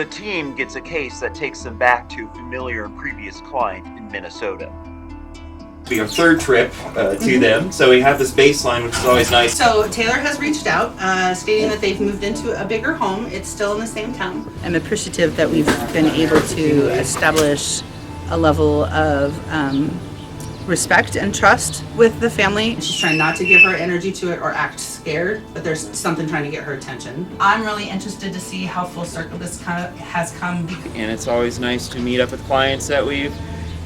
The team gets a case that takes them back to a familiar and previous client in Minnesota. Be our third trip to them, so we have this baseline, which is always nice. So Taylor has reached out, stating that they've moved into a bigger home. It's still in the same town. I'm appreciative that we've been able to establish a level of respect and trust with the family. She's trying not to give her energy to it or act scared, but there's something trying to get her attention. I'm really interested to see how full circle this kind of has come. And it's always nice to meet up with clients that we've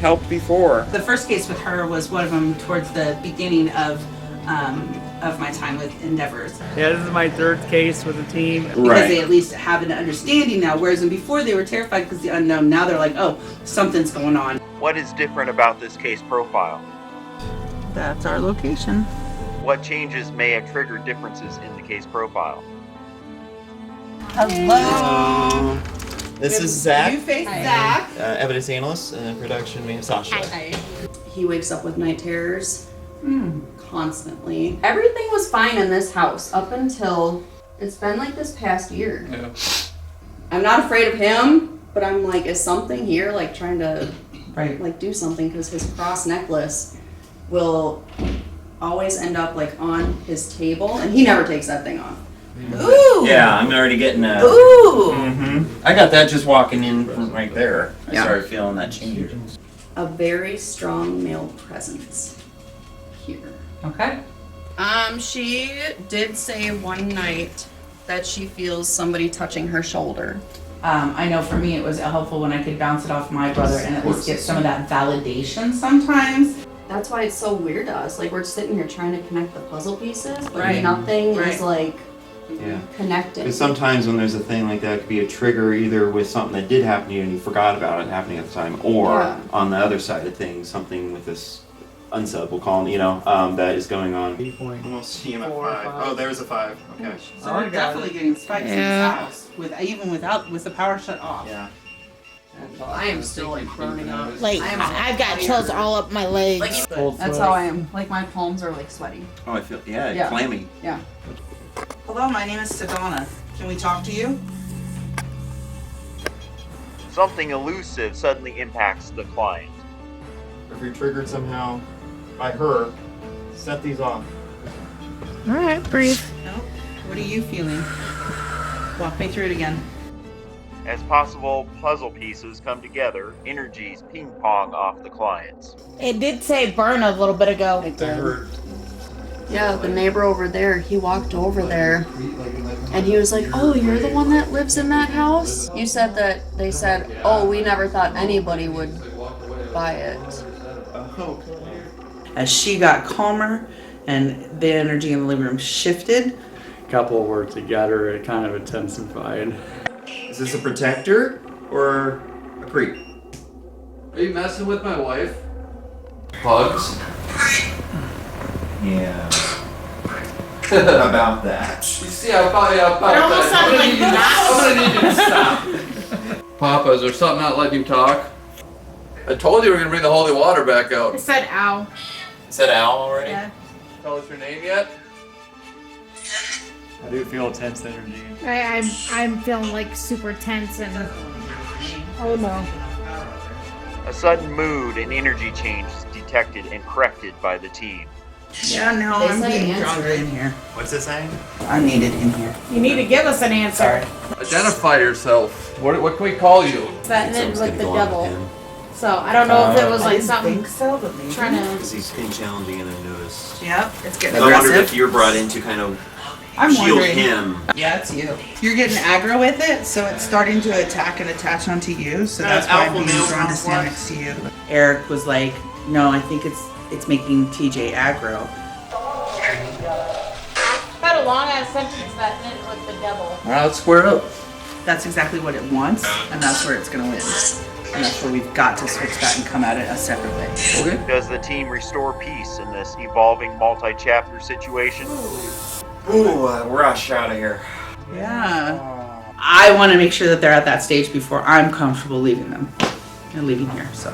helped before. The first case with her was one of them towards the beginning of my time with Endeavors. Yeah, this is my third case with the team. Because they at least have an understanding now, whereas before they were terrified because the unknown. Now they're like, oh, something's going on. What is different about this case profile? That's our location. What changes may have triggered differences in the case profile? Hello. This is Zach. You face Zach. Evidence analyst, and in production we have Sasha. Hi. He wakes up with night terrors constantly. Everything was fine in this house up until it's been like this past year. Yeah. I'm not afraid of him, but I'm like, is something here like trying to like do something, because his cross necklace will always end up like on his table and he never takes that thing off. Ooh. Yeah, I'm already getting a... Ooh. I got that just walking in from right there. I Yeah. started feeling that change. A very strong male presence here. Okay. She did say one night that she feels somebody touching her shoulder. I know for me it was helpful when I could bounce it off my brother and at least get some of that validation sometimes. That's why it's so weird to us. Like, we're sitting here trying to connect the puzzle pieces, but Right. nothing Right. is like Yeah. connected. Because sometimes when there's a thing like that, it could be a trigger either with something that did happen to you and you forgot about it happening at the time, or Yeah. on the other side of things, something with this unsub, we'll call it, that is going on. Almost see him at 5. Oh, there's a 5. Okay. So we're definitely getting spikes in this house, with the power shut off. Yeah. Well, I am still like burning up. Like, I've got chills all up my legs. That's how I am. Like, my palms are like sweaty. Oh, I feel, Yeah. clammy. Yeah. Hello, my name is Sedona. Can we talk to you? Something elusive suddenly impacts the client. If you're triggered somehow by her, set these off. All right, breathe. No? What are you feeling? Walk me through it again. As possible puzzle pieces come together, energies ping pong off the clients. It did say burn a little bit ago. I did. Yeah, the neighbor over there, he walked over there and he was like, oh, you're the one that lives in that house? You said that they said, oh, we never thought anybody would buy it. As she got calmer and the energy in the living room shifted. Couple worked together, it kind of intensified. Is this a protector or a creep? Are you messing with my wife? Bugs? Yeah. About that. You see, I thought about almost that. sounded I'm gonna need you to stop. Papa, is there something not letting you talk? I told you we were gonna bring the holy water back I out. said ow. Said Al already? Yeah. Tell us your name yet? I do feel tense energy. I'm feeling like super tense and oh no. A sudden mood and energy change is detected and corrected by the team. Yeah, no, They I'm said being answer. stronger in here. What's it saying? I need it in here. You need to give us an answer. Identify yourself. What can we call you? That ended with the devil. So I don't know if it was I like didn't something think so, but maybe. trying to. Because he's been challenging and I've noticed. Yep, it's getting I wondered aggressive. if you're brought in to kind of I'm heal wondering. him. Yeah, it's you. You're getting aggro with it, so it's starting to attack and attach onto you. So that's why I'm being drawn to stand next to you. Eric was like, "No, I think it's making TJ aggro." Had a long ass sentence that ended with the devil. All right, let's square up. That's exactly what it wants, and that's where it's gonna win. And that's where we've got to switch that and come at it a separate way. Okay. Does the team restore peace in this evolving multi-chapter situation? Ooh, rush out of here. Yeah. I want to make sure that they're at that stage before I'm comfortable leaving them and leaving here. So.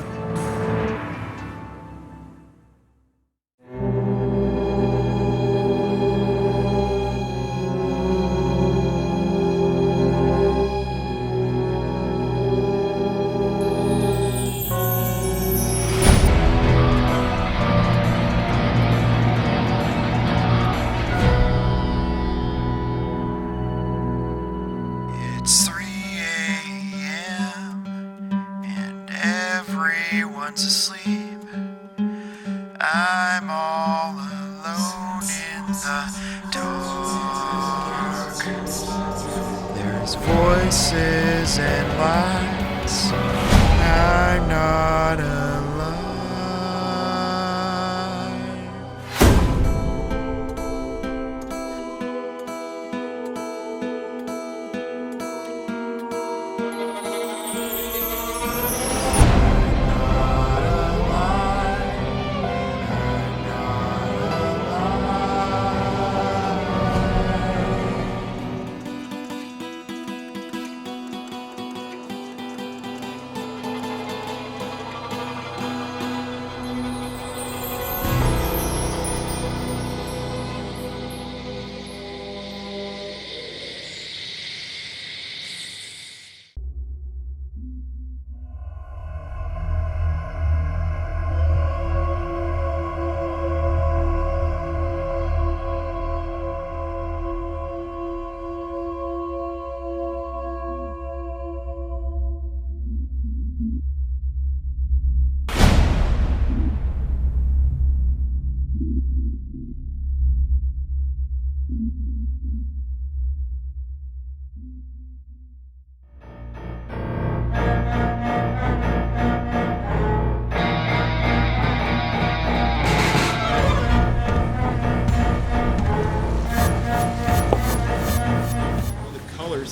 everyone's asleep. I'm all alone in the dark. There's voices and lights. I'm not alone.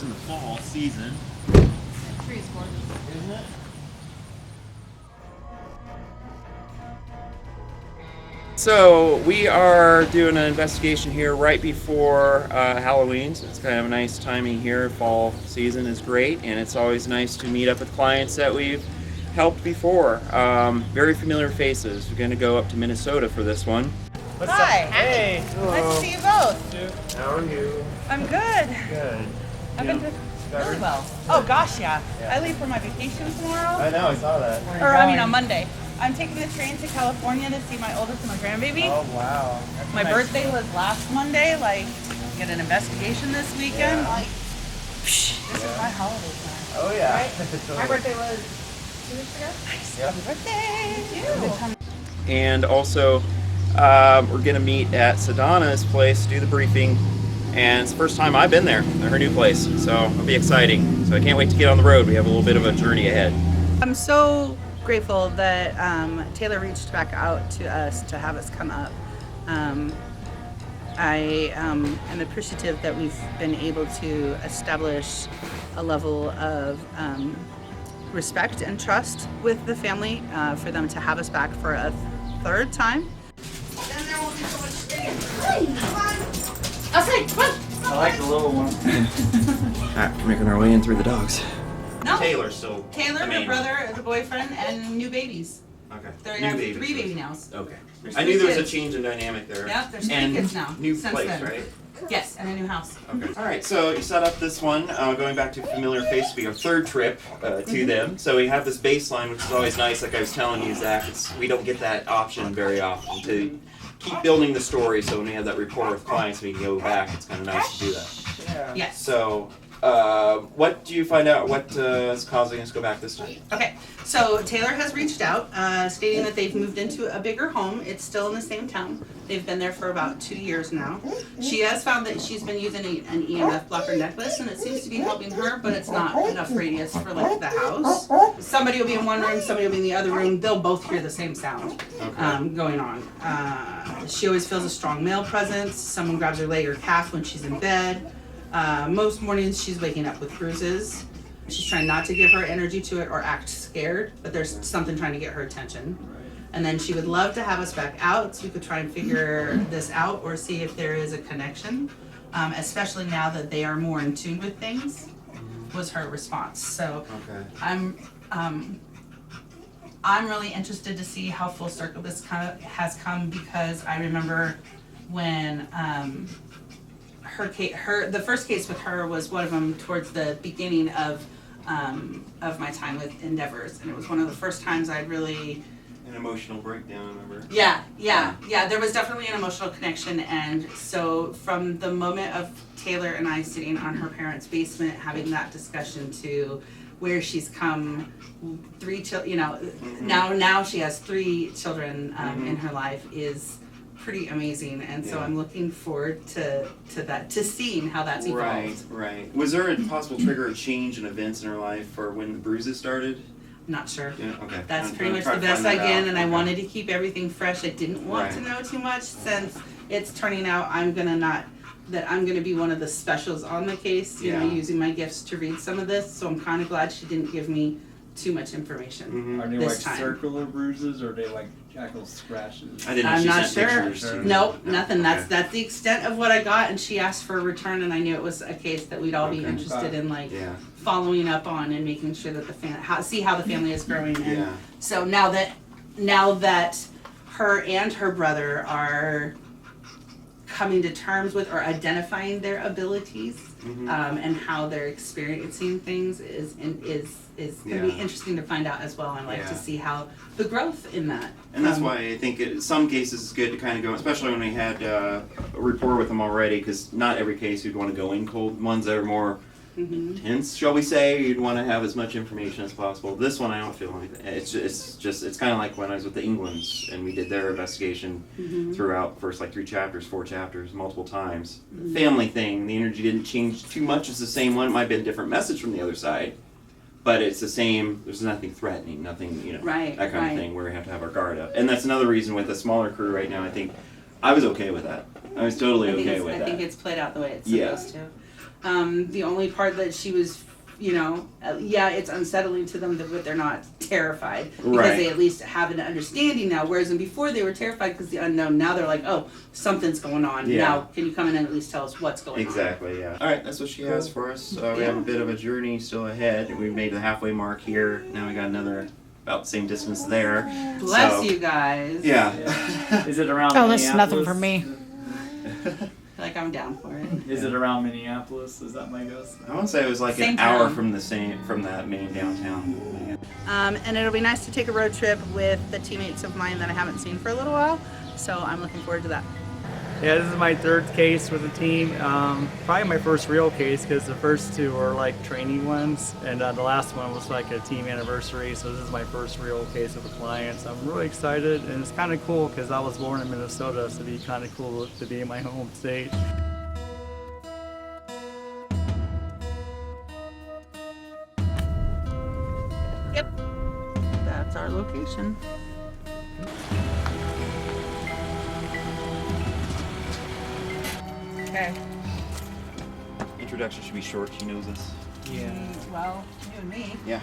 In the fall season. Tree's gorgeous. Isn't it? So we are doing an investigation here right before Halloween, so it's kind of a nice timing here. Fall season is great, and it's always nice to meet up with clients that we've helped before. Very familiar faces. We're going to go up to Minnesota for this one. Hi. Hey. Nice to see you both. How are you? I'm good. Good. I've been doing really well. Oh gosh, yeah. I leave for my vacation tomorrow. I know, I saw that. On Monday. I'm taking the train to California to see my oldest and my grandbaby. Oh, wow. That's My nice. birthday was last Monday. Like, get an investigation this weekend. Yeah. Like, this is my holiday time. Oh, yeah. Right? Totally. My birthday was 2 weeks ago. Nice. Yep. Happy birthday. And also, we're going to meet at Sedana's place, do the briefing. And it's the first time I've been there, her new place. So it'll be exciting. So I can't wait to get on the road. We have a little bit of a journey ahead. I'm so grateful that Taylor reached back out to us to have us come up. I am appreciative that we've been able to establish a level of respect and trust with the family for them to have us back for a third time. Then there will be so much space. Hey, come on. Outside, come on. I like the little one. Alright, we're making our way in through the dogs. No. Taylor still. Taylor, the her main brother, the boyfriend, and new babies. one. Okay. They New have babies. 3 baby nows. Okay. There's I 3 knew there was kids. a change in dynamic there. Yep, there's 3 and kids now. New since place, then. right? Yes, and a new house. Okay. All right. So you set up this one, going back to familiar face, to be our third trip to them. So we have this baseline, which is always nice. Like I was telling you, Zach, we don't get that option very often to keep building the story. So when we have that rapport with clients, we can go back. It's kind of nice to do that. Yeah. Yes. So, what do you find out? What is causing us to go back this time? Okay, so Taylor has reached out, stating that they've moved into a bigger home. It's still in the same town. They've been there for about 2 years now. She has found that she's been using an EMF blocker necklace, and it seems to be helping her, but it's not enough radius for like the house. Somebody will be in one room, somebody will be in the other room. They'll both hear the same sound going on. She always feels a strong male presence. Someone grabs her leg or calf when she's in bed. Most mornings she's waking up with bruises. She's trying not to give her energy to it or act scared, but there's something trying to get her attention. And then she would love to have us back out so we could try and figure this out or see if there is a connection, especially now that they are more in tune with things, was her response. So I'm really interested to see how full circle this kind of has come, because I remember when the first case with her was one of them towards the beginning of my time with Endeavors, and it was one of the first times I'd really An emotional breakdown, I remember. yeah, there was definitely an emotional connection. And so from the moment of Taylor and I sitting on her parents' basement having that discussion to where she's come. 3 children, now she has 3 children in her life is pretty amazing, and so I'm looking forward to that, to seeing how that's evolved. Right. Was there a possible trigger or change in events in her life for when the bruises started? I'm not sure. Yeah, okay. That's I'm pretty much trying the to best find I that can, out. and I Okay. wanted to keep everything fresh. I didn't want to know too much, since it's turning out I'm gonna be one of the specials on the case, using my gifts to read some of this, so I'm kind of glad she didn't give me too much information Are they this like time. circular bruises or are they like actual scratches? I didn't know I'm she not sent sure. pictures. Nope, No, nothing. okay. That's the extent of what I got, and she asked for a return, and I knew it was a case that we'd all be Okay. interested in, like Yeah. following up on and making sure that see how the family is growing. And Yeah. so now that her and her brother are coming to terms with or identifying their abilities, and how they're experiencing things is going to be interesting to find out as well. I like to see how the growth in that. And that's why I think in some cases it's good to kind of go, especially when we had a rapport with them already, because not every case you'd want to go in cold. Ones that are more tense, shall we say, you'd want to have as much information as possible. This one I don't feel like that. It's kind of like when I was with the Englands and we did their investigation throughout first 3 chapters, 4 chapters, multiple times. The family thing, the energy didn't change too much. It's the same one. It might have been a different message from the other side. But it's the same, there's nothing threatening, nothing, that kind of thing where we have to have our guard up. And that's another reason with a smaller crew right now, I think I was okay with that. I was totally okay with that. I think it's played out the way it's supposed to. The only part that she was, it's unsettling to them, but they're not terrified because they at least have an understanding now. Whereas before they were terrified because the unknown. Now they're like, oh, something's going on. Yeah. Now can you come in and at least tell us what's going on? Exactly, yeah. All right, that's what she has for us. We have a bit of a journey still ahead. We've made the halfway mark here. Now we got another about the same distance there. Bless you guys. Yeah. Is it around Oh, this is Minneapolis? nothing for me. Like I'm down for it. Is it around Minneapolis? Is that my guess? I want to say it was like Same an hour town. from that main downtown. And it'll be nice to take a road trip with the teammates of mine that I haven't seen for a little while. So I'm looking forward to that. Yeah, this is my 3rd case with the team. Probably my first real case because the first 2 were like training ones, and the last one was like a team anniversary. So this is my first real case with a client. So I'm really excited, and it's kind of cool because I was born in Minnesota, so it'd be kind of cool to be in my home state. Yep, that's our location. Okay. Introduction should be short. She knows us. Yeah. Well, you and me. Yeah.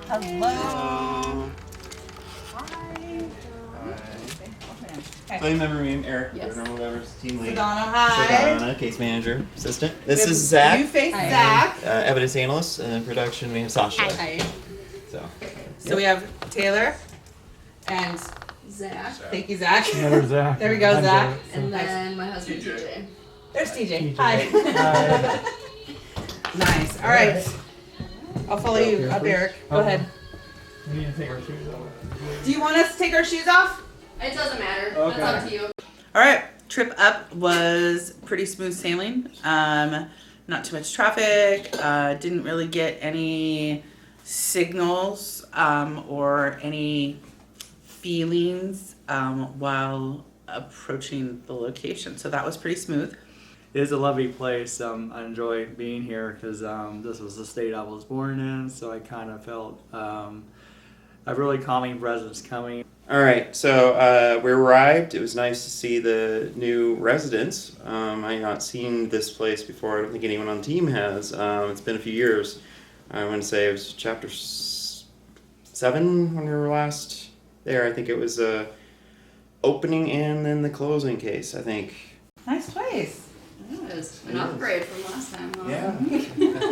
Hello. Hi. So you remember me, Eric, Yes. Paranormal Lovers, team lead. Sedona, hi. Sedona, case manager, assistant. This is Zach, You face Hi. Zach. evidence analyst, and in production we have Sasha. Hi. So we have Taylor and Zach. thank you, Zach. There's Zach. There we go, Zach. And then my husband TJ. There's TJ. TJ. Hi. Nice. All right. I'll follow you up, Eric. Go ahead. We need to take our shoes off. Do you want us to take our shoes off? It doesn't matter. Okay. That's up to you. All right. Trip up was pretty smooth sailing. Not too much traffic. Didn't really get any signals or any feelings while approaching the location. So that was pretty smooth. It is a lovely place. I enjoy being here because this was the state I was born in, so I kind of felt a really calming presence coming. All right, so we arrived. It was nice to see the new residents. I had not seen this place before. I don't think anyone on the team has. It's been a few years. I want to say it was chapter 7 when we were last there. I think it was opening and then the closing case, I think. Nice place. It was an upgrade from last time. Huh? Yeah.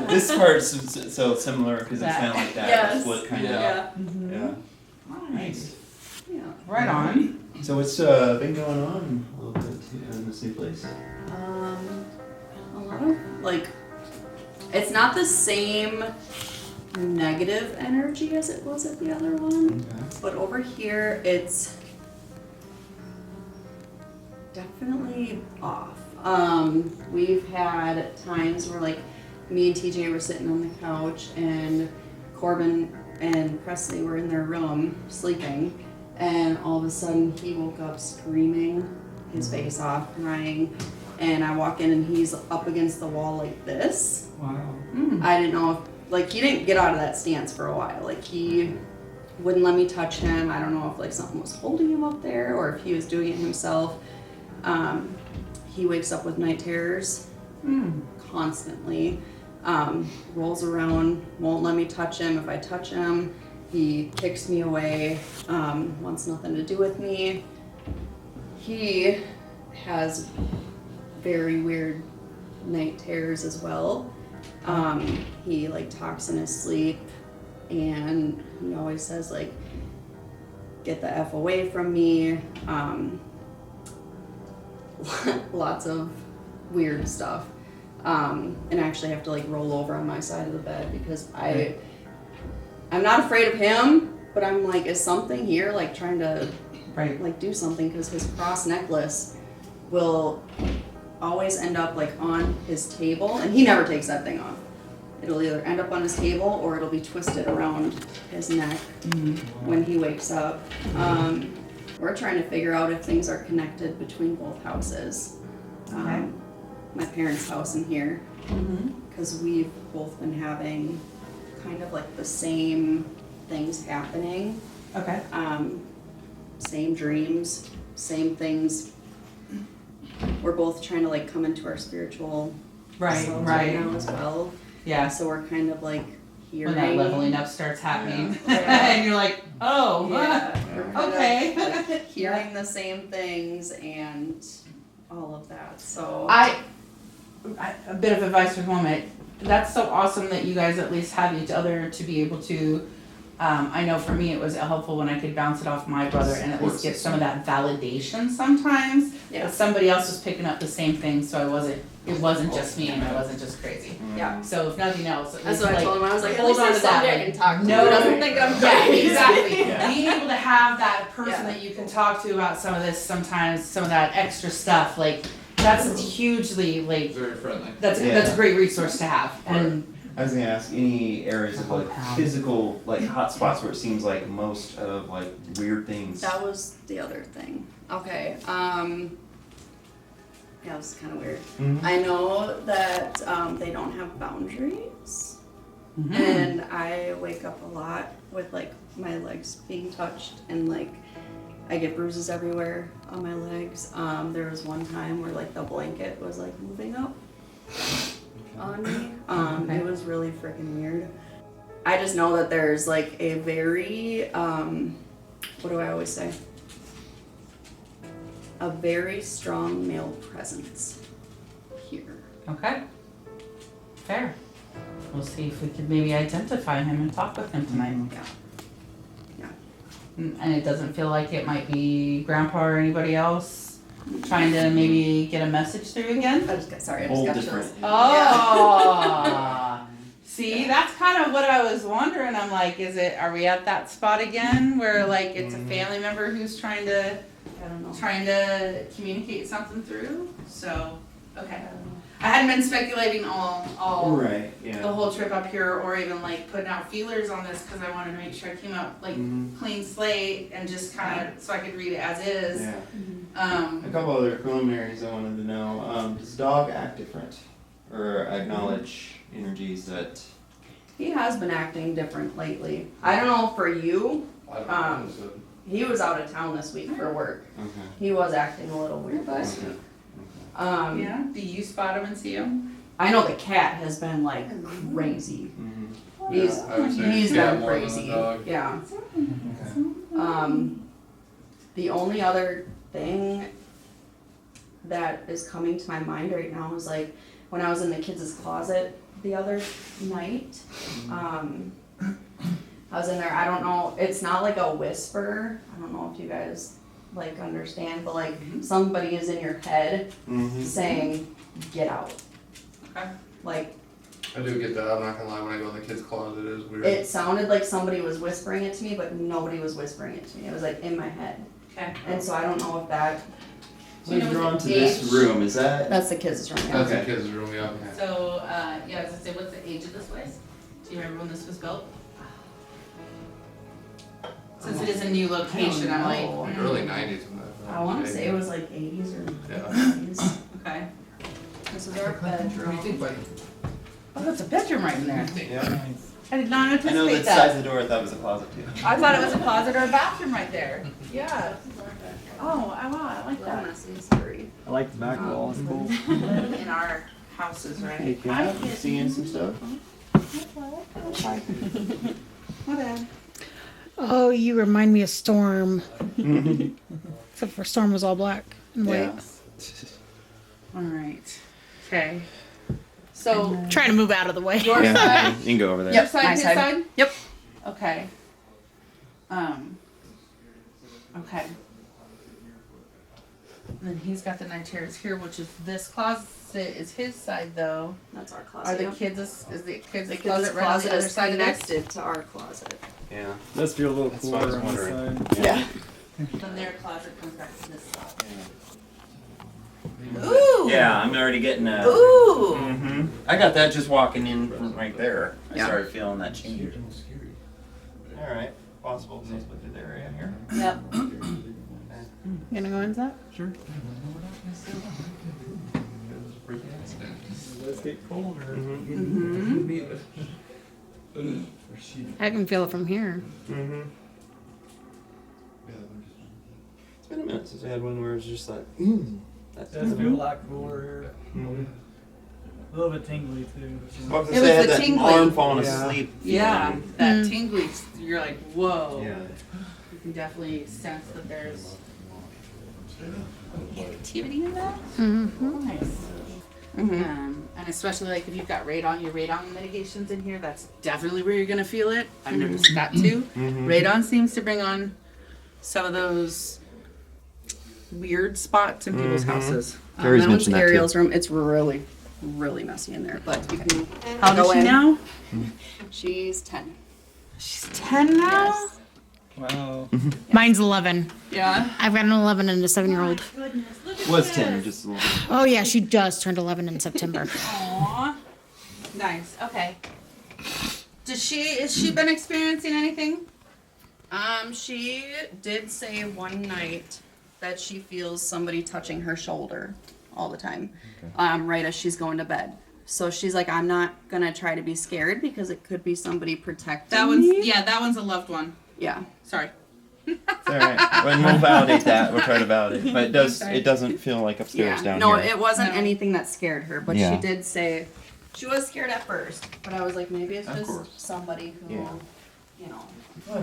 This part's so similar because it's kind of like that. Yes. Split kind of. Yeah. Yeah. Nice. Yeah. Right on. So what's been going on a little bit in this new place? A lot of like, it's not the same negative energy as it was at the other one, Okay. but over here it's definitely off. We've had times where like me and TJ were sitting on the couch, and Corbin and Presley were in their room sleeping, and all of a sudden he woke up screaming his face off, crying, and I walk in and he's up against the wall like this. Wow. I didn't know if, like, he didn't get out of that stance for a while. Like, he wouldn't let me touch him. I don't know if, like, something was holding him up there or if he was doing it himself. He wakes up with night terrors constantly. Rolls around, won't let me touch him. If I touch him, he kicks me away, wants nothing to do with me. He has very weird night terrors as well. He like talks in his sleep, and he always says like, "Get the F away from me." Lots of weird stuff. And I actually have to like roll over on my side of the bed because I'm not afraid of him, but I'm like, is something here like trying to like do something, because his cross necklace will always end up like on his table, and he never takes that thing off. It'll either end up on his table or it'll be twisted around his neck when he wakes up. We're trying to figure out if things are connected between both houses. My parents' house and here, because we've both been having kind of like the same things happening. Okay. Same dreams, same things. We're both trying to like come into our spiritual selves right now as well. Yeah. So we're kind of like hearing. When that leveling up starts happening, and you're like, oh, yeah, okay. Like hearing the same things and all of that. So a bit of advice for the moment. That's so awesome that you guys at least have each other to be able to. I know for me it was helpful when I could bounce it off my brother and at least get some of that validation sometimes. Yeah. That somebody else was picking up the same thing, so it wasn't just me and I wasn't just crazy. Yeah. So if nothing else, That's what I told him. I was like, hold on to that. I can talk to. No, Who doesn't think I'm crazy? exactly. Yeah. Being able to have that person Yeah. that you can talk to about some of this, sometimes some of that extra stuff, like that's hugely like Very friendly. that's a great resource to have. And I was gonna ask, any areas of like physical like hot spots where it seems like most of like weird things. That was the other thing. Okay. Yeah, it was kind of weird. I know that they don't have boundaries, and I wake up a lot with like my legs being touched, and like I get bruises everywhere on my legs. There was one time where like the blanket was like moving up on me. It was really freaking weird. I just know that there's like a very what do I always say? A very strong male presence here. okay. Fair. We'll see if we could maybe identify him and talk with him tonight. Yeah. And it doesn't feel like it might be Grandpa or anybody else trying to maybe get a message through again. I just got Whole chills. different. Oh. See, that's kind of what I was wondering. I'm like, are we at that spot again where like it's a family member who's trying to communicate something through? So, okay. I hadn't been speculating all Right. Yeah. the whole trip up here, or even like putting out feelers on this because I wanted to make sure I came out like clean slate and just kind of so I could read it as is. Yeah. A couple other preliminaries I wanted to know. Does dog act different, or acknowledge energies that? He has been acting different lately. I don't know for you. I don't know. He was out of town this week for work. Okay. He was acting a little weird, but Yeah. Do you spot him and see him? I know the cat has been like crazy. He's I would say he's cat been more than the crazy. dog. Yeah. Okay. The only other thing that is coming to my mind right now is like when I was in the kids' closet the other night. I was in there, I don't know, it's not like a whisper. I don't know if you guys like understand, but like somebody is in your head saying, get out. Okay. Like I do get that. I'm not gonna lie. When I go in the kids' closet, it is weird. it sounded like somebody was whispering it to me, but nobody was whispering it to me. It was like in my head. Okay. And so I don't know if that Do you know drawn what's to the this age? room. Is that? That's the kids' room. Yeah. That's the kids' room, yeah. So, yeah, I was gonna say, what's the age of this place? Do you remember when this was built? Since it is a new location, I'm like. Early 90s. I want to say it was like 80s or Yeah. 90s. Okay. This is our bedroom. buddy? Oh, that's a bedroom right in there. Yeah. I did not I know anticipate the size of that. the door. I thought it was a closet too. I thought it was a closet or a bathroom right there. Yeah. Oh, wow, I like Little that. messy, sorry. I like the back wall. It's cool. In our houses, Hey, right? Kat, you seeing some stuff? My bad. Oh, you remind me of Storm. Except for Storm was all black and white. Yeah. All right. Okay. So, Trying to move out of the way. your Yeah, side, you can go over there. your side, My his side. side? Yep. Okay. Okay. And then he's got the night chairs here, which is this closet is his side though. That's our closet. Are the yep. kids is the kids' The closet kids' right on the closet other is side of this? connected to our closet. Yeah. Let's be a little That's what I was cooler on the wondering. side. Yeah. Then their closet comes back to this side. Ooh. Yeah, I'm already getting a. Ooh. Mm-hmm. I got that just walking in from right there. I Yeah. started feeling that change. All right, possible. So let's look at the area here. Yep. You gonna go into that? Sure. Let's get colder. I can feel it from here. Mm-hmm. It's been a minute since I had one where it's just like, that's Does feel a lot cooler here. A little bit tingly too. I was It gonna say, I was had the that tingly. arm falling Yeah. asleep. Yeah. feeling. That tingly. You're like, whoa. Yeah. You can definitely sense that there's activity in that. Mm-hmm. Nice. And especially like if you've got your radon mitigations in here, that's definitely where you're gonna feel it. I've noticed that too. Radon seems to bring on some of those weird spots in people's houses. Gary's That one's mentioned that too. Ariel's room. It's really, really messy in there, but you can. How old is go she in. now? She's 10. She's 10 now? Yes. Wow. Mine's 11. Yeah. I've got an 11 and a 7-year-old. Goodness, look at Was this. 10, just a little bit. Oh yeah, she just turned 11 in September. Aw. Nice. Okay. Is she been experiencing anything? She did say one night that she feels somebody touching her shoulder all the time, right as she's going to bed. So she's like, I'm not gonna try to be scared because it could be somebody protecting me. That one's a loved one. Yeah. Sorry. It's all right. We'll validate that. We'll try to validate. But it doesn't feel like upstairs down No, here. it wasn't No. anything that scared her, but Yeah. she did say she was scared at first. But I was like, maybe it's Of just course. somebody who, Yeah. you know. Oh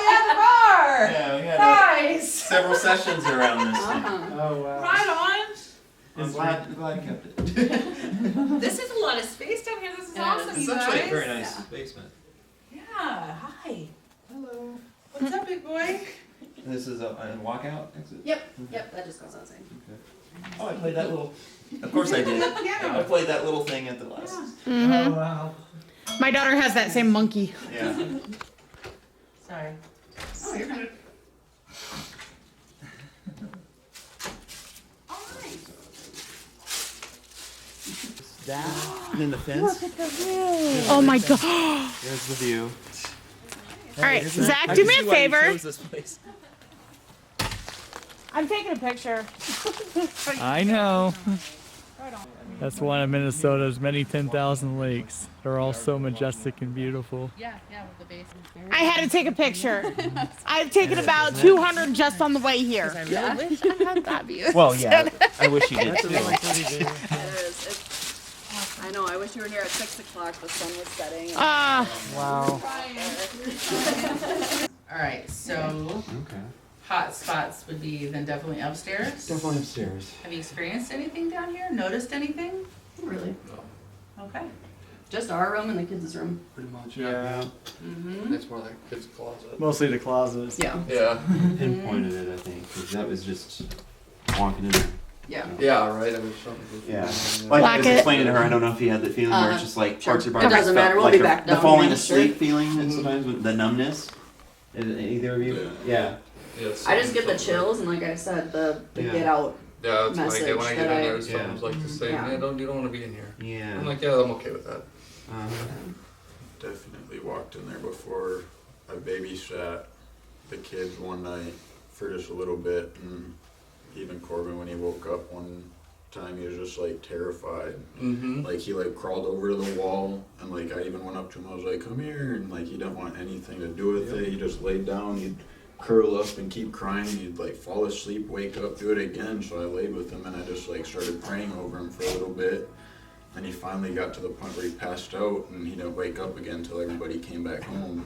yeah, the bar. Yeah, we had Nice. several sessions around this thing. Oh wow. Right I'm glad I kept it. on. This is a lot of space down here. This is Yeah, awesome, It's you actually guys. a very nice basement. Yeah. Hi. Hello. What's up, big boy? This is a walkout exit? Yep, that just goes outside. Oh, I played that little. Of course I did. I played that little thing at the last. Oh wow. My daughter has that same monkey. Yeah. Sorry. Oh, you're fine. That. And then the fence. Oh my god. There's the view. All right, Zach, do me a favor. This place. I'm taking a picture. I know. That's one of Minnesota's many 10,000 lakes. They're all so majestic and beautiful. Yeah, with the basin. I had to take a picture. I've taken about 200 just on the way here. I really wish I had that view. Well, yeah. I wish you did That's a too. really pretty view. It is. I know. I wish you were here at 6 o'clock. The sun was setting. Ah, Wow. All right, so Okay. hot spots would be then definitely upstairs. Definitely upstairs. Have you experienced anything down here? Noticed anything? Really. Okay. Just our room and the kids' room. Pretty much, Yeah. Mm-hmm. It's more like kids' closet. Mostly the closets. Yeah. Yeah. Pinpointed it, I think, because that was just walking in there. Yeah. Yeah, right. It was something. Yeah. Like I was Black it. explaining to her, I don't know if you had the feeling where it's just like parts of your It body. doesn't matter, we'll like be the, back the down falling here, asleep sure. feeling, and sometimes with the numbness. Either of you? Yeah. I just get the chills, and like I said, the get out. Yeah, that's what I get when I get in there. message that Someone's like just saying, Yeah. you don't want to be in here. Yeah. I'm like, yeah, I'm okay with that. Definitely walked in there before. I babysat the kids one night for just a little bit, and even Corbin, when he woke up one time, he was just like terrified. Mm-hmm. Like he like crawled over to the wall, and like I even went up to him. I was like, "Come here," and like he didn't want anything to do with it. He just laid down. He'd curl up and keep crying. He'd like fall asleep, wake up, do it again. So I laid with him, and I just like started praying over him for a little bit. And he finally got to the point where he passed out, and he didn't wake up again until everybody came back home.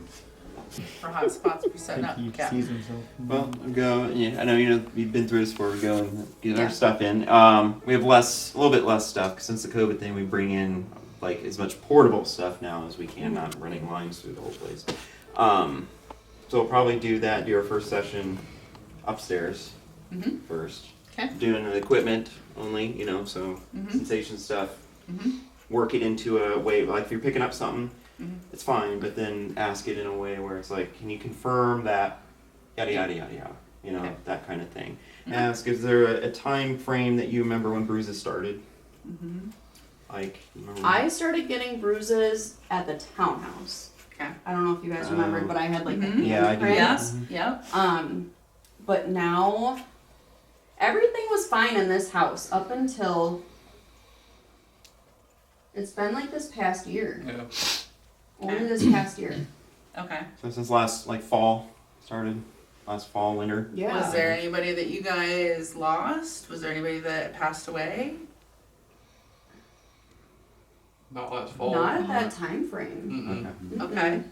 For hot spots, we setting up. He Cap. sees himself. Well, go. Yeah, I know you've been through this before. We go and get our Yeah. stuff in. We have a little bit less stuff 'cause since the COVID thing. We bring in like as much portable stuff now as we can, not running lines through the whole place. So we'll probably do our first session upstairs first. Okay. Doing the equipment only, so sensation stuff. Work it into a way like if you're picking up something. It's fine, but then ask it in a way where it's like, can you confirm that, yada yada yada yada, Okay. that kind of thing. Ask, is there a time frame that you remember when bruises started? Like, remember I started getting bruises at the townhouse. Okay. I don't know if you guys remembered, but I had like the Yeah, I do. Yes. Yep. But now everything was fine in this house up until it's been like this past year. Yeah. Only this past year. Okay. So since last fall started, last fall, winter. Yeah. Was there anybody that you guys lost? Was there anybody that passed away? Not last fall. Not at that time frame. Mm-mm. Okay.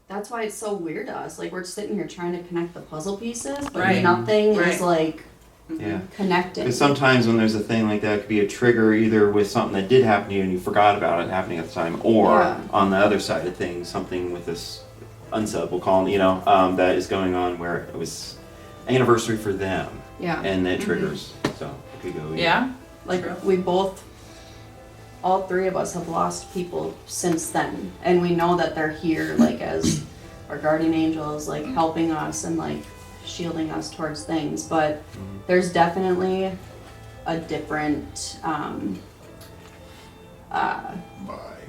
That's why it's so weird to us. Like we're sitting here trying to connect the puzzle pieces, but Right. nothing Right. is like Yeah. connected. Because sometimes when there's a thing like that, it could be a trigger either with something that did happen to you and you forgot about it happening at the time, or Yeah. on the other side of things, something with this unsub, we'll call them, that is going on where it was anniversary for them, Yeah. and it triggers. So it could go. Yeah. Like True. we both, all three of us have lost people since then, and we know that they're here, like as our guardian angels, like helping us and like shielding us towards things. But there's definitely a different vibe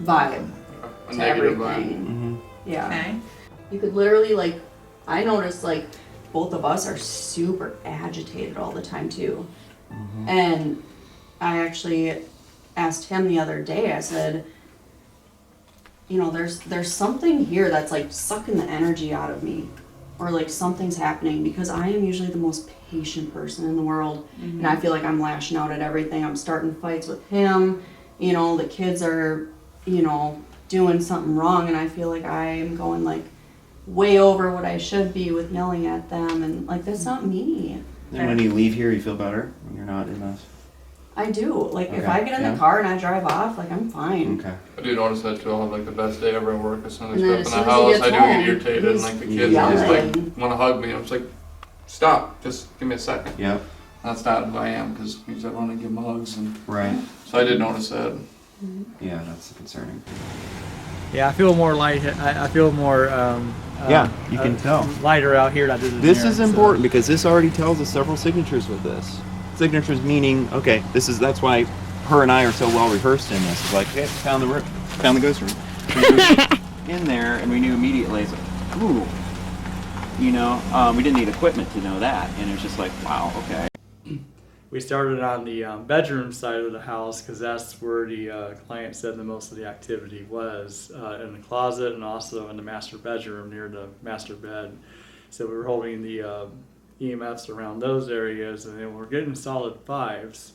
A to negative everything. Yeah, Okay. you could literally like, I noticed like both of us are super agitated all the time too, and I actually asked him the other day, I said, there's something here that's like sucking the energy out of me, or like something's happening, because I am usually the most patient person in the world, and I feel like I'm lashing out at everything. I'm starting fights with him, the kids are, doing something wrong, and I feel like I'm going like way over what I should be with yelling at them, and like that's not me. And when you leave here, you feel better when you're not in this. I do. Like if Okay, I get in yeah. the car and I drive off, like I'm fine. Okay. I do notice that too. I'll have like the best day ever at work. As soon as And I then step in as the soon as he house, I gets do home, get irritated, and like the he's kids just like yelling. want to hug me. I'm just like, stop, just give me a second. Yep. That's not who I am, because usually I want to give them hugs, and Right. so I did notice that. Yeah, that's concerning. Yeah, I feel more light. I feel more. Yeah, you can tell. Lighter out here than I did in This there, is so- important because this already tells us several signatures with this. Signatures meaning, okay, that's why her and I are so well rehearsed in this. It's like, okay, found the ghost room. We moved in there, and we knew immediately, it's like, ooh, we didn't need equipment to know that, and it was just like, wow, okay. We started on the bedroom side of the house because that's where the client said the most of the activity was, in the closet and also in the master bedroom near the master bed. So we were holding the EMFs around those areas, and then we're getting solid 5s.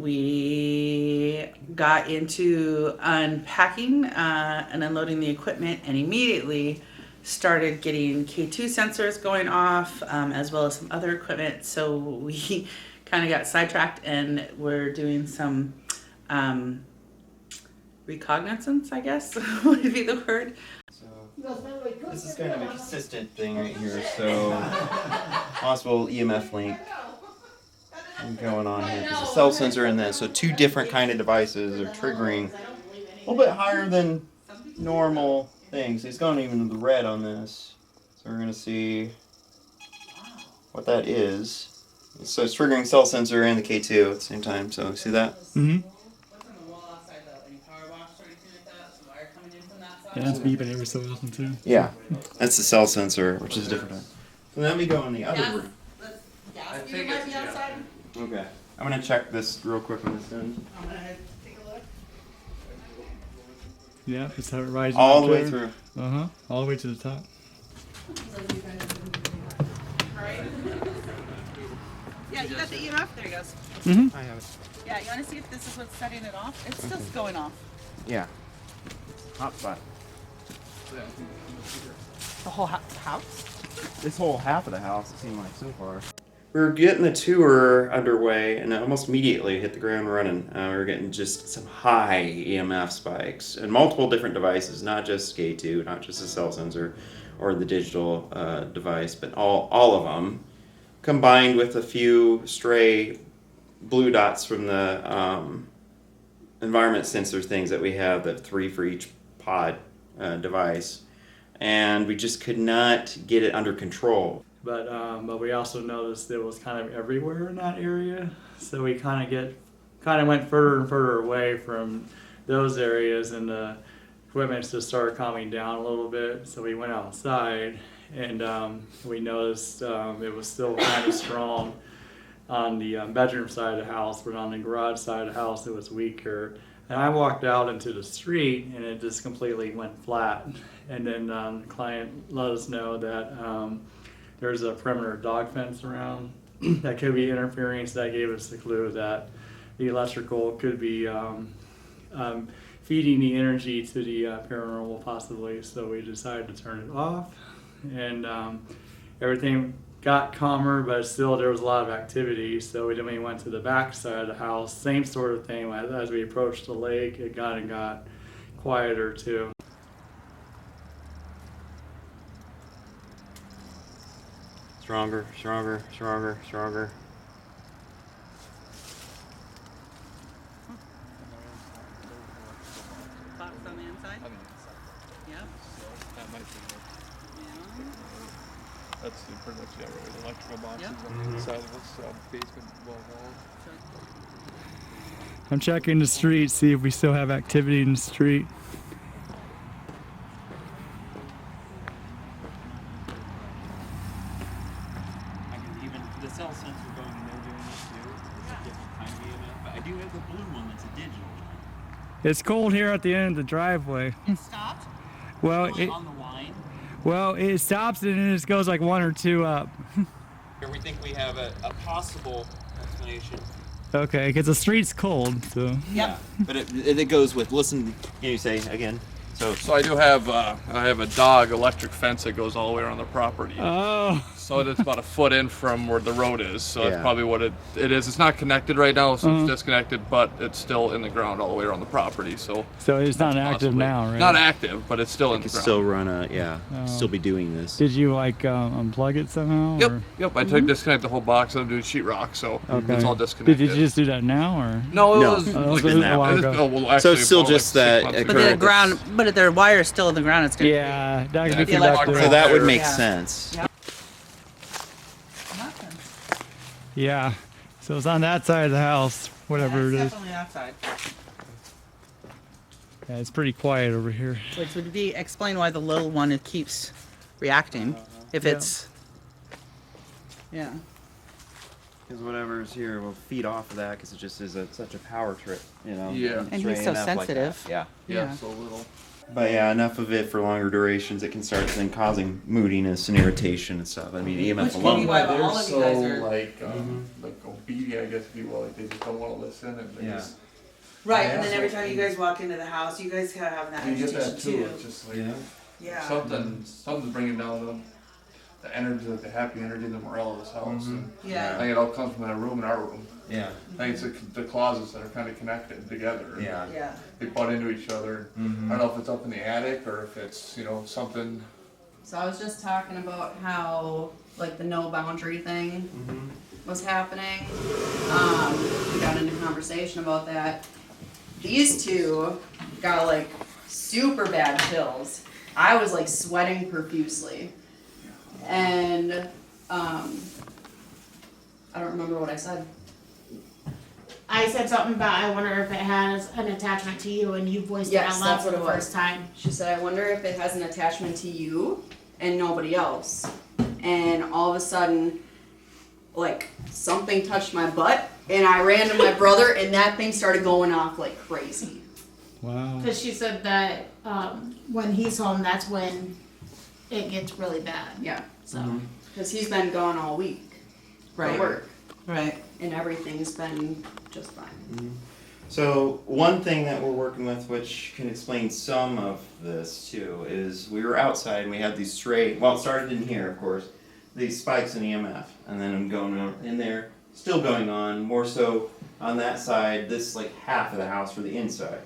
We got into unpacking and unloading the equipment, and immediately started getting K2 sensors going off, as well as some other equipment. So we kind of got sidetracked, and we're doing some recognizance, I guess would be the word. This is kind of a consistent thing right here, so possible EMF link going on here. There's a cell sensor in this, so two different kind of devices are triggering a little bit higher than normal things. It's going even to the red on this, so we're going to see what that is. So it's triggering cell sensor and the K2 at the same time. So see that? Mm-hmm. Yeah, it's beeping every so often too. Yeah. That's the cell sensor, which is different. So let me go in the other room. Gas meter might be outside. Okay. I'm gonna check this real quick on this end. I'm gonna take a look. Yeah, it's how it rises All the way through. Uh-huh. All the way to the top. Alright. Yeah, you got the EMF? There he goes. Mm-hmm. I have it. Yeah, you wanna see if this is what's setting it off? It's still going off. Yeah. Hot spot. The whole house? This whole half of the house, it seemed like so far. We were getting the tour underway, and almost immediately hit the ground running. We were getting just some high EMF spikes, and multiple different devices, not just K2, not just the cell sensor or the digital device, but all of them, combined with a few stray blue dots from the environment sensor things that we have, the 3 for each pod device, and we just could not get it under control. But we also noticed it was kind of everywhere in that area, so we kind of went further and further away from those areas, and the equipment just started calming down a little bit. So we went outside, and we noticed it was still kind of strong on the bedroom side of the house, but on the garage side of the house it was weaker. And I walked out into the street, and it just completely went flat. And then the client let us know that there's a perimeter dog fence around that could be interfering, so that gave us the clue that the electrical could be feeding the energy to the paranormal possibly. So we decided to turn it off, and everything got calmer, but still there was a lot of activity. So we went to the back side of the house, same sort of thing. As we approached the lake, it got quieter too. Stronger, stronger, stronger, stronger. Thoughts on the inside? Yeah. That might be Yeah. That's pretty much the electrical boxes Yep. on the inside of this basement wall. I'm checking the street, see if we still have activity in the street. The cell sensor going in there doing this too. It's a different kind of EMF, but I do have the blue one that's a digital one. It's cold here at the end of the driveway. It stopped? Well, On the line. well, it stops and it just goes like 1 or 2 up. Here we think we have a possible explanation. Okay, because the street's cold, so. Yeah, but it goes with, listen, you say again. So I do have I have a dog electric fence that goes all the way around the property. Oh. So it's about a foot in from where the road is. So that's Yeah. probably what it is. It's not connected right now, so it's disconnected, but it's still in the ground all the way around the property. So it's not active possibly- now, right? Not active, but it's still in the ground. Still run still be doing this. Did you like unplug it somehow? Yep, or? yep. I took disconnect the whole box and I'm doing sheetrock, so Okay. it's all disconnected. Did you just do that now, or? No, No. it was, Oh, like, it was a while ago. actually, So it's still about, like, just 6 that months it ago. But the Correct. ground, but the wire's still in the ground. It's gonna Yeah, that could be Yeah, conductive. right So that would there. make Yeah. sense. Yeah. Yeah, so it's on that side of the house, whatever it is. Definitely outside. Yeah, it's pretty quiet over here. Which would be explain why the little one it keeps reacting. If Yeah. it's yeah. Because whatever's here will feed off of that because it just is such a power trip, you know. Yeah. And he's so sensitive. Yeah. Yeah, so little. But yeah, enough of it for longer durations. It can start then causing moodiness and irritation and stuff. I mean, EMF Which can be alone. why They're all of you guys are like obedient, I guess, if you will. Like they just don't want to listen, and they Yeah. just right. Yeah. And then every time you guys walk into the house, you guys have that you get agitation that too. too. It's just like Yeah. something's bringing down the energy, like the happy energy, the morale of this house. And I Yeah. think it all comes from that room and our room. Yeah. I think it's the closets that are kind of connected together. and Yeah. Yeah. They butt into each other. I don't know if it's up in the attic or if it's something. So I was just talking about how like the no boundary thing was happening. We got into conversation about that. These two got like super bad chills. I was like sweating profusely. And I said. I said something about I wonder if it has an attachment to you, and you voiced Yes, it out loud that's for what the it was. first time. She said, I wonder if it has an attachment to you and nobody else. And all of a sudden, like, something touched my butt, and I ran to my brother, and that thing started going off like crazy. Wow. Because she said that when he's home, that's when it gets really bad. Yeah. So. Because he's been gone all week Right. for work. Right. And everything's been just fine. So one thing that we're working with, which can explain some of this too, is we were outside and we had these stray, well, it started in here, of course, these spikes in EMF, and then I'm going in there, still going on, more so on that side, this like half of the house for the inside.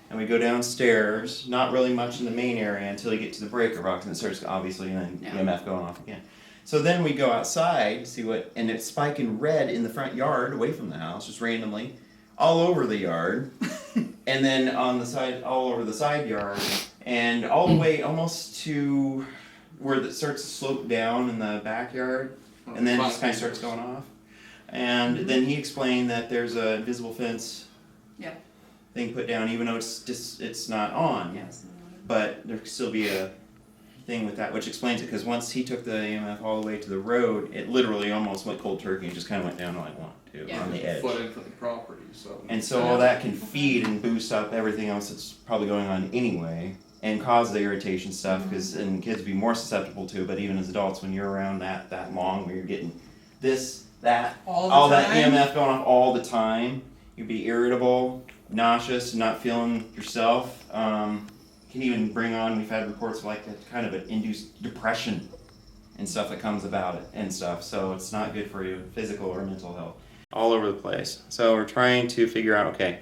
And we go downstairs, not really much in the main area until you get to the breaker box, and it starts obviously, and then EMF going off again. So then we go outside, see what, and it's spiking red in the front yard, away from the house, just randomly, all over the yard, and then on the side, all over the side yard, and all the way almost to where it starts to slope down in the backyard, and then it just kind of starts going off. And then he explained that there's a invisible fence Yeah. thing put down, even though it's not on, Yes. but there could still be a thing with that, which explains it, because once he took the EMF all the way to the road, it literally almost went cold turkey and just kind of went down like 1, 2 Yeah. on the edge. Foot into the property, so. And so all that can feed and boost up everything else that's probably going on anyway, and cause the irritation stuff, because and kids be more susceptible to, but even as adults, when you're around that long, where you're getting this, that, all that EMF going off all the time, you'd be irritable, nauseous, not feeling yourself. Can even bring on, we've had reports of like a kind of an induced depression and stuff that comes about it and stuff. So it's not good for you, physical or mental health. All over the place. So we're trying to figure out, okay,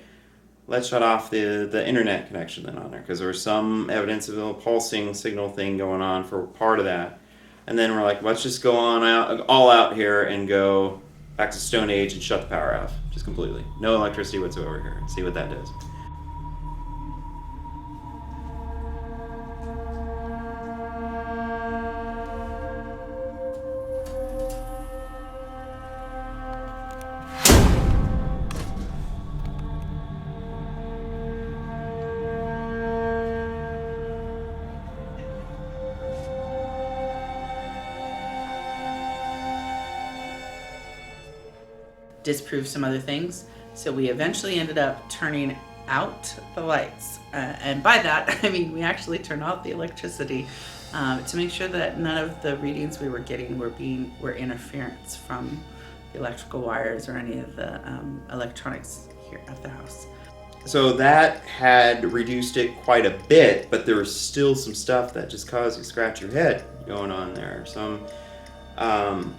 let's shut off the internet connection then on there, because there was some evidence of a little pulsing signal thing going on for part of that. And then we're like, let's just go on all out here and go back to Stone Age and shut the power off, just completely. No electricity whatsoever here. See what that does. Disprove some other things. So we eventually ended up turning out the lights. And by that, I mean we actually turned out the electricity to make sure that none of the readings we were getting were interference from the electrical wires or any of the electronics here at the house. So that had reduced it quite a bit, but there was still some stuff that just caused you to scratch your head going on there. Some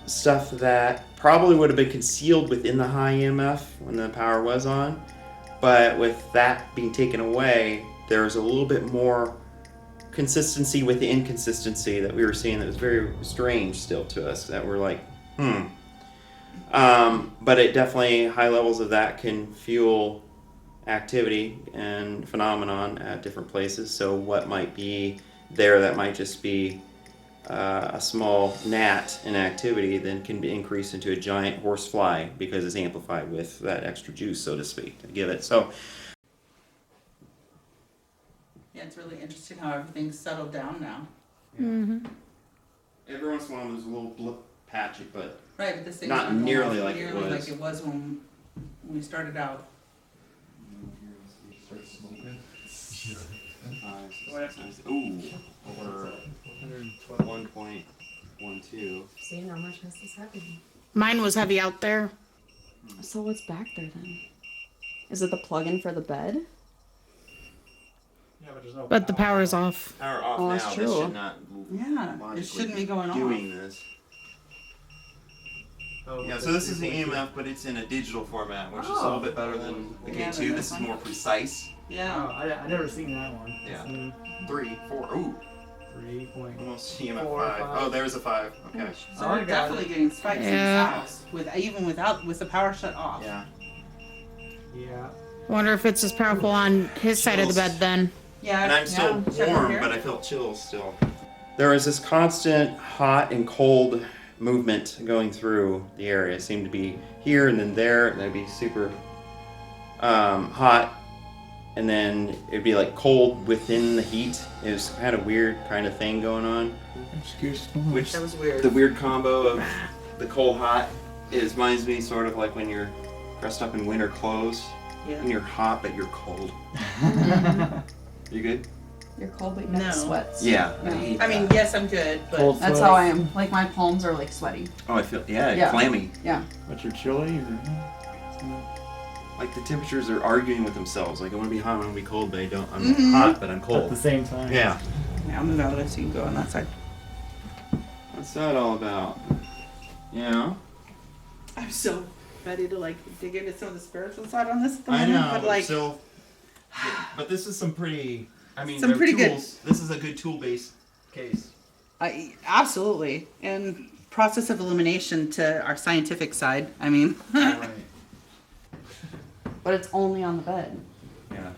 stuff that probably would have been concealed within the high EMF when the power was on, but with that being taken away, there was a little bit more consistency with the inconsistency that we were seeing that was very strange still to us, that we're like, but it definitely, high levels of that can fuel activity and phenomenon at different places. So what might be there that might just be a small gnat in activity then can be increased into a giant horse fly because it's amplified with that extra juice, so to speak, to give it. So Yeah, it's really interesting how everything's settled down now. Mm-hmm. every once in a while there's a little blip patchy, but Right, but this thing's not nearly like it nearly was. like it was when we started out. Ooh, or 1.12. See how much has this happening? Mine was heavy out there. So what's back there then? Is it the plug-in for the bed? Yeah, but there's no But the power's off. Power off Oh, now. that's This true. should not Yeah, it logically shouldn't be going doing off. this. Oh, Yeah, so this is the EMF, but it's in a digital format, which is a little bit better than the Yeah, K2. than This this is one. more precise. Yeah. Oh, I never seen that one. Yeah. Mm, 3, 4, ooh, 3.4, almost EMF 5. 5. Oh, there's a 5. Okay. So Oh, I we're got definitely it. getting spikes in Yeah. this house, even with the power shut off. Yeah. Yeah. Wonder if it's as powerful on his side of the bed then. Yeah. And I'm still check over warm, here. but I felt chills still. There was this constant hot and cold movement going through the area. It seemed to be here and then there. That'd be super hot, and then it'd be like cold within the heat. It was kind of weird kind of thing going on. Which That was weird. The weird combo of the cold hot, it reminds me sort of like when you're dressed up in winter clothes. Yeah. And you're hot but you're cold. You good? You're cold, but you No. have sweats. Yeah. I mean, yes, I'm good, but Cold That's sweats. how I am. Like my palms are like sweaty. Oh, I feel yeah, Yeah. clammy. Yeah. But you're chilly or? Like the temperatures are arguing with themselves. Like I want to be hot, I want to be cold, but I don't. I'm Mhm. hot, but I'm At cold. the same time. Yeah. yeah, I'll move out of the way so you can go on that side. What's that all about? Yeah. I'm so ready to like dig into some of the spiritual side on this at the I moment, know. but like, So, but this is some pretty. I mean, Some they're pretty good- tools. This is a good tool-based case. absolutely, and process of elimination to our scientific side. I mean, Right. But it's only on the bed. Yeah.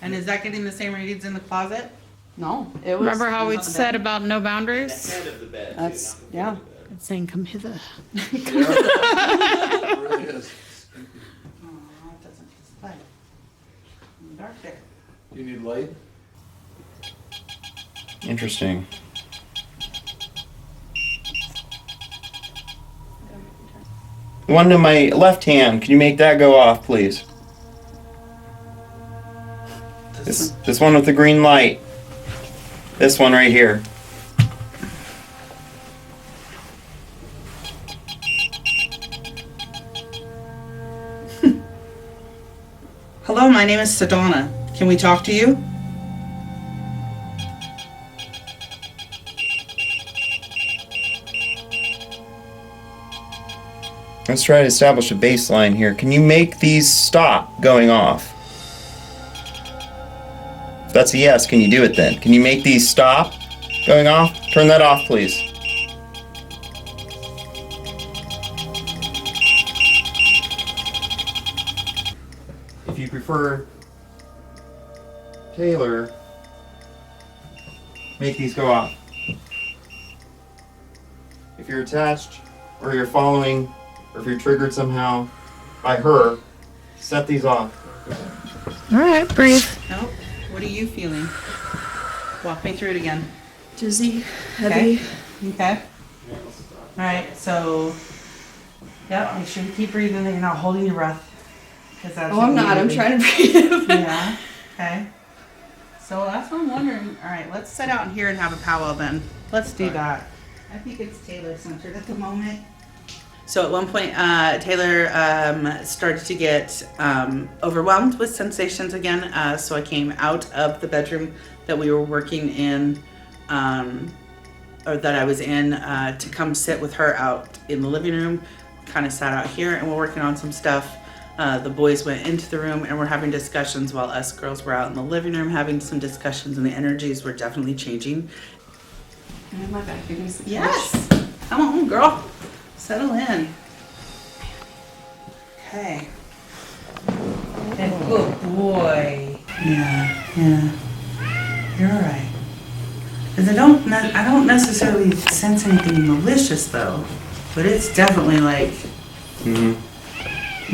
and is that getting the same readings in the closet? No, it was. Remember how it we was on the said bed. about no The boundaries? head of the bed. That's too, yeah. It's saying come hither. It really is. Oh, it doesn't just light. Dark there. You need light? Interesting. The one to my left hand, can you make that go off, please? This one with the green light. This one right here. Hello, my name is Sedona. Can we talk to you? Let's try to establish a baseline here. Can you make these stop going off? If that's a yes, can you do it then? Can you make these stop going off? Turn that off, please. If you prefer Taylor, make these go off. If you're attached or you're following or if you're triggered somehow by her, set these off. All right, breathe. Nope. What are you feeling? Walk me through it again. Dizzy, heavy. Okay. All right. So, yep. Make sure you keep breathing. That you're not holding your breath. 'Cause that's Oh, I'm not. I'm trying to breathe. Yeah. Okay. So that's what I'm wondering. All right. Let's sit out here and have a powwow then. Let's do that. I think it's Taylor centered at the moment. So at one point, Taylor started to get overwhelmed with sensations again. So I came out of the bedroom that we were working in, or that I was in, to come sit with her out in the living room. Kind of sat out here and we're working on some stuff. The boys went into the room and we're having discussions while us girls were out in the living room having some discussions, and the energies were definitely changing. And my back against the couch. Yes! Come on, girl. Settle in. Okay. And good boy. Yeah. You're right. 'Cause I don't necessarily sense anything malicious though, but it's definitely like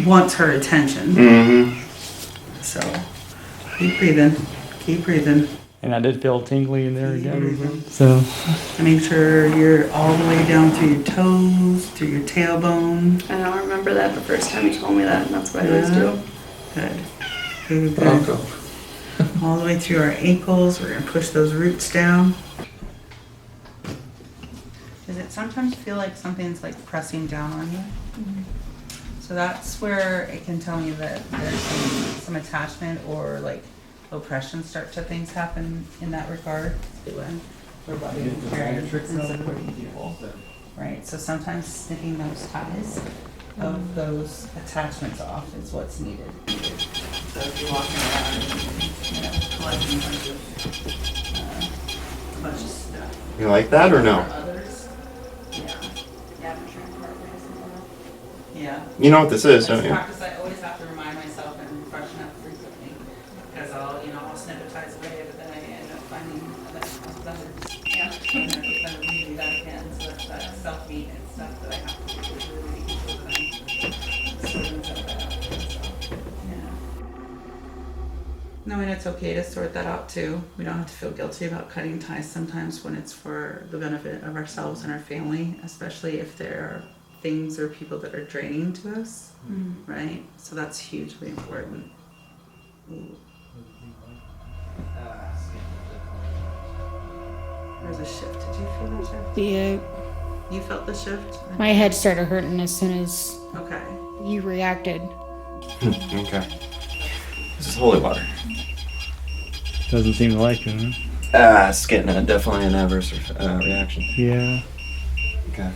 wants her attention. Mm-hmm. So keep breathing. Keep breathing. And I did feel tingly in there again. Mhm. So Make sure you're all the way down through your toes, through your tailbone. I don't remember that the first time you told me that, and that's what I always do. Good. Good. All the way through our ankles. We're going to push those roots down. Does it sometimes feel like something's like pressing down on you? So that's where it can tell me that there's some attachment or like oppression start to things happen in that regard. When we're loving and caring and supporting people. Right? So sometimes snipping those ties of those attachments off is what's needed. So if you're walking around and, collecting a bunch of stuff. You like that or no? For others. Yeah. Yeah, I'm trying to work with some. Yeah. You know what this is, That's don't you? practice I always have to remind myself and freshen up frequently. Because I'll snip a ties away, but then I end up finding that. Yeah. And then redo that again. So that's self-maintenance stuff that I have to do. There's really people that I'm sorting stuff out. So, yeah. No, and it's okay to sort that out too. We don't have to feel guilty about cutting ties sometimes when it's for the benefit of ourselves and our family, especially if there are things or people that are draining to us, right? So that's hugely important. Ooh. There's a shift. Did you feel the shift? Yeah. You felt the shift? My head started hurting as soon as Okay. you reacted. Okay. This is holy water. Doesn't seem to like it, huh? It's getting definitely an adverse reaction. Yeah. Okay.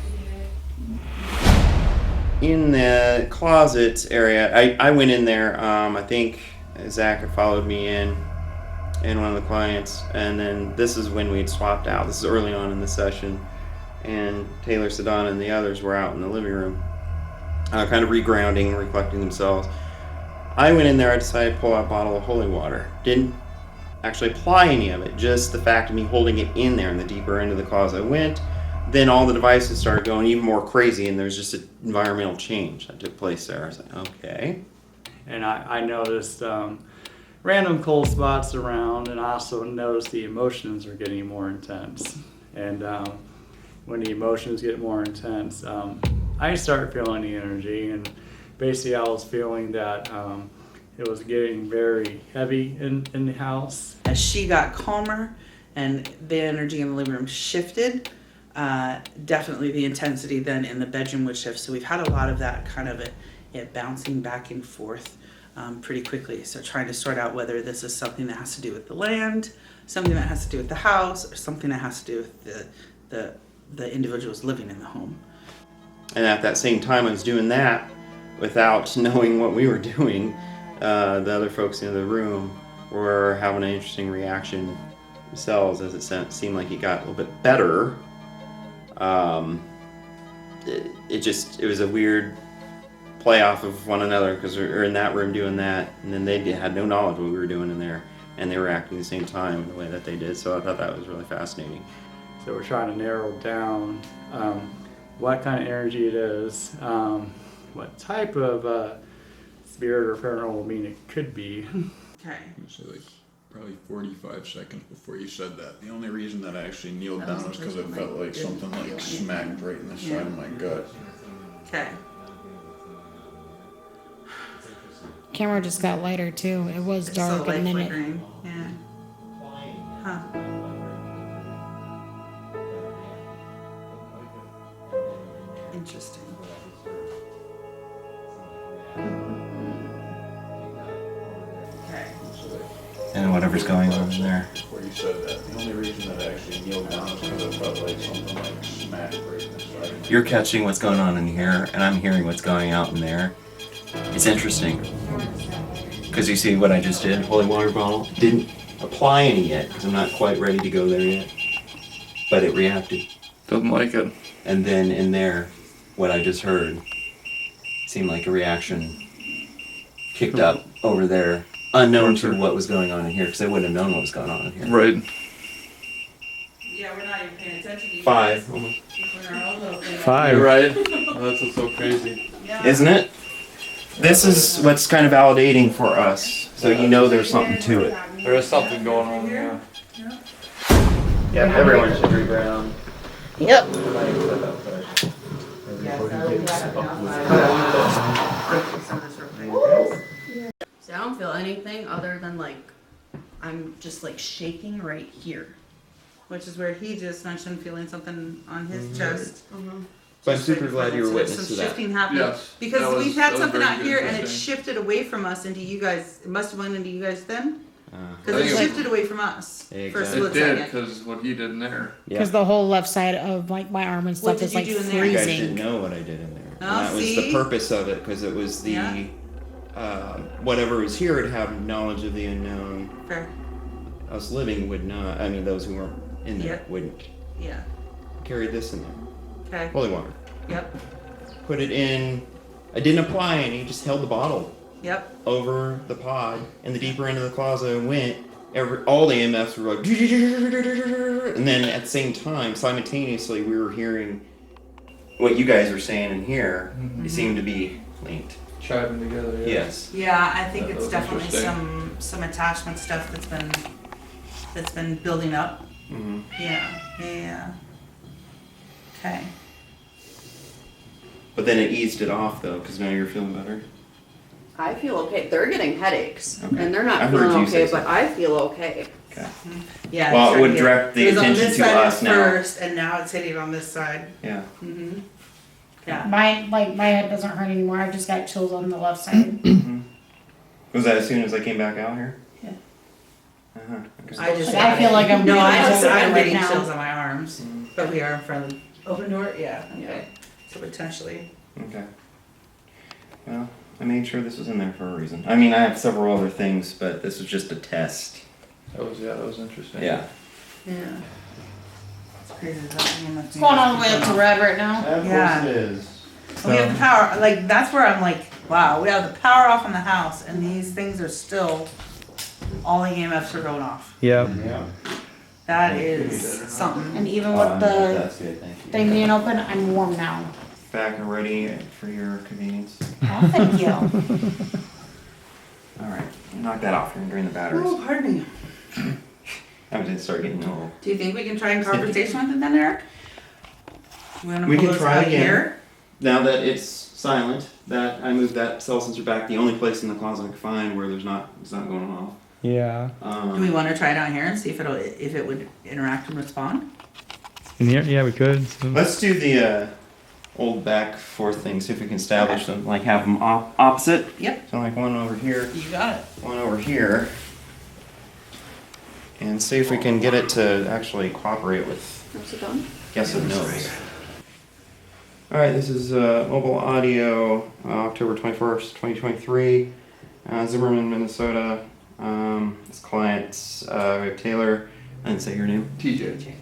In the closet area, I went in there. I think Zach had followed me in, and one of the clients, and then this is when we'd swapped out. This is early on in the session, and Taylor, Sedona, and the others were out in the living room, kind of regrounding, reflecting themselves. I went in there. I decided to pull out a bottle of holy water. Didn't actually apply any of it. Just the fact of me holding it in there in the deeper end of the closet. I went. Then all the devices started going even more crazy, and there's just an environmental change that took place there. I was like, okay. And I noticed random cold spots around, and I also noticed the emotions are getting more intense. And when the emotions get more intense, I start feeling the energy, and basically I was feeling that it was getting very heavy in the house. As she got calmer and the energy in the living room shifted, definitely the intensity then in the bedroom would shift. So we've had a lot of that kind of it bouncing back and forth pretty quickly. So trying to sort out whether this is something that has to do with the land, something that has to do with the house, or something that has to do with the individuals living in the home. And at that same time, I was doing that without knowing what we were doing. The other folks in the room were having an interesting reaction themselves as it seemed like it got a little bit better. It was a weird play off of one another because we were in that room doing that, and then they had no knowledge what we were doing in there, and they were acting the same time in the way that they did. So I thought that was really fascinating. So we're trying to narrow down what kind of energy it is, what type of spirit or paranormal being it could be. Okay. So like probably 45 seconds before you said that. The only reason that I actually kneeled down was because it felt like something like smacked right in the side of my gut. Okay. Camera just got lighter too. It was It's still dark light and then it. flickering. Yeah. Huh. Interesting. Okay. And whatever's going on in there. Before you said that, the only reason that I actually kneeled down was because it felt like something like smacked right in the side of my You're catching what's going on in here, and I'm hearing what's going out in there. It's interesting. Because you see what I just did? Holy water bottle. Didn't apply any yet, because I'm not quite ready to go there yet. But it reacted. Doesn't like it. And then in there, what I just heard seemed like a reaction kicked up over there, unknown to what was going on in here, because I wouldn't have known what was going on in here. Right. Yeah, we're not even paying attention to you. 5. Five. You're right. That's what's so crazy. Yeah. Isn't it? This is what's kind of validating for us, so you know there's something to it. There is something going on here. Yeah, everyone should reground. Yep. See, I don't feel anything other than like I'm just like shaking right here. Which is where he just mentioned feeling something on his chest. So I'm super glad you were witness to Some that. shifting happened. Yes, Because that was- we've had that was something very out good, here and it interesting. shifted away from us into you guys. It must have went into you guys then? I Because it think it- shifted away from us for a Exactly. split It did, second. because what he did in there. Because the whole left side of like my arm and What stuff did is you like do in there? You guys didn't freezing. know what I did in there. Oh, And that was see? the purpose of it, because it was the, Yeah. whatever was here would have knowledge of the unknown. Fair. Us living would not, I mean, those who weren't in there Yeah. wouldn't. Yeah. Carry this in there. Okay. Holy water. Yep. Put it in, I didn't apply any, just held the bottle Yep. over the pod, and the deeper end of the closet went. All the EMFs were like, and then at the same time, simultaneously, we were hearing what you guys were saying in here, they seem to be linked. Chiving together. Yeah. Yes. Yeah, I think That it's was definitely interesting. some attachment stuff that's been building up. Mm-hmm. Yeah. Okay. But then it eased it off though, because now you're feeling better. I feel okay. They're getting headaches, Okay. and they're not I heard feeling you say okay, so. but I feel okay. Okay. Yeah. Well, it's it starting would to get- direct the it was on attention this to side us now. first, and now it's hitting on this side. Yeah. Mm-hmm. Yeah. My head doesn't hurt anymore. I've just got chills on the left side. Was that as soon as I came back out here? Yeah. Uh-huh. Okay. I feel like I'm no. really I'm upset right getting now. chills on my arms, Mm-hmm. but we are in front of the open door. Yeah. Okay. So potentially. Okay. Well, I made sure this was in there for a reason. I mean, I have several other things, but this was just a test. That was interesting. Yeah. Yeah. It's crazy. It's It's going all the way up to red right now. Yeah. it is. We have the power, like, that's where I'm like, wow, we have the power off in the house, and these things are still, all the EMFs are going off. Yep. Yeah. That is something. And even with the That's good, thank you. thing being open, I'm warm now. Back and ready for your convenience. Oh, thank you. All right, knock that off. You're gonna drain the batteries. Oh, pardon me. I'm gonna start getting old. Do you think we can try and conversation with it then, Eric? Wanna We pull can this try out again. here? Now that it's silent, that I moved that cell sensor back, the only place in the closet I could find where it's not going off. Yeah. Do we wanna try it out here and see if it would interact and respond? In here? Yeah, we could. So. Let's do the old back forth thing. See if we can establish them, like have them opposite. Yep. So like one over here, You got it. one over here, and see if we can get it to actually cooperate with How's it going? yes and no's. All right, this is mobile audio, October 21st, 2023, Zimmerman, Minnesota. This client's we have Taylor. I didn't say your name. TJ.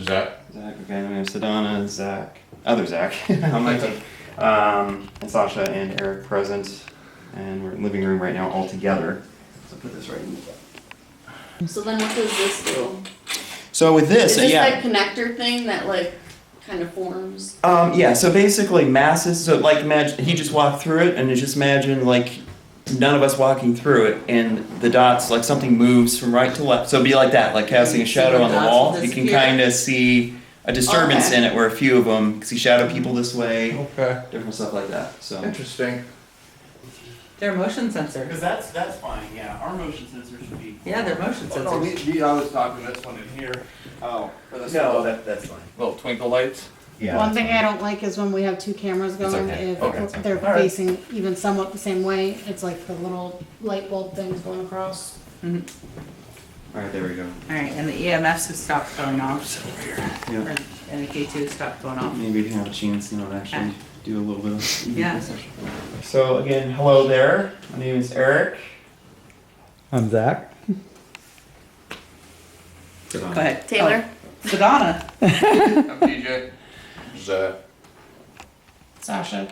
Zach. Zach. Okay, then we have Sedona, Zach, other Zach on my team, and Sasha and Eric present, and we're in the living room right now all together. So put this right in. So then what does this do? So with this, Is this yeah. that connector thing that like kind of forms? Yeah, so basically masses, so like imagine, he just walked through it and just imagine like none of us walking through it and the dots, like something moves from right to left. So it'd be like that, like casting a shadow on the wall. You can kind of see a disturbance in it where a few of them see shadow people this way, Okay. different stuff like that. So Interesting. They're motion sensors. Because that's fine, yeah. Our motion sensor should be. Yeah, they're motion Oh, no, sensors. I was talking this one in here. Oh, For this no, little, that's fine. little twinkle lights. Yeah. One thing I don't like is when we have two cameras going, okay. if Okay. they're All right. facing even somewhat the same way, it's like the little light bulb things going across. Mhm. All right, there we go. All right, and the EMFs have stopped going off. Yeah. Or- And the K2 stopped going off. Maybe we have a chance now to actually do a little bit of. Yeah. So again, hello there. My name is Eric. I'm Zach. Go Go ahead. Taylor? Oh, Sedona. I'm TJ. Zach. Sasha.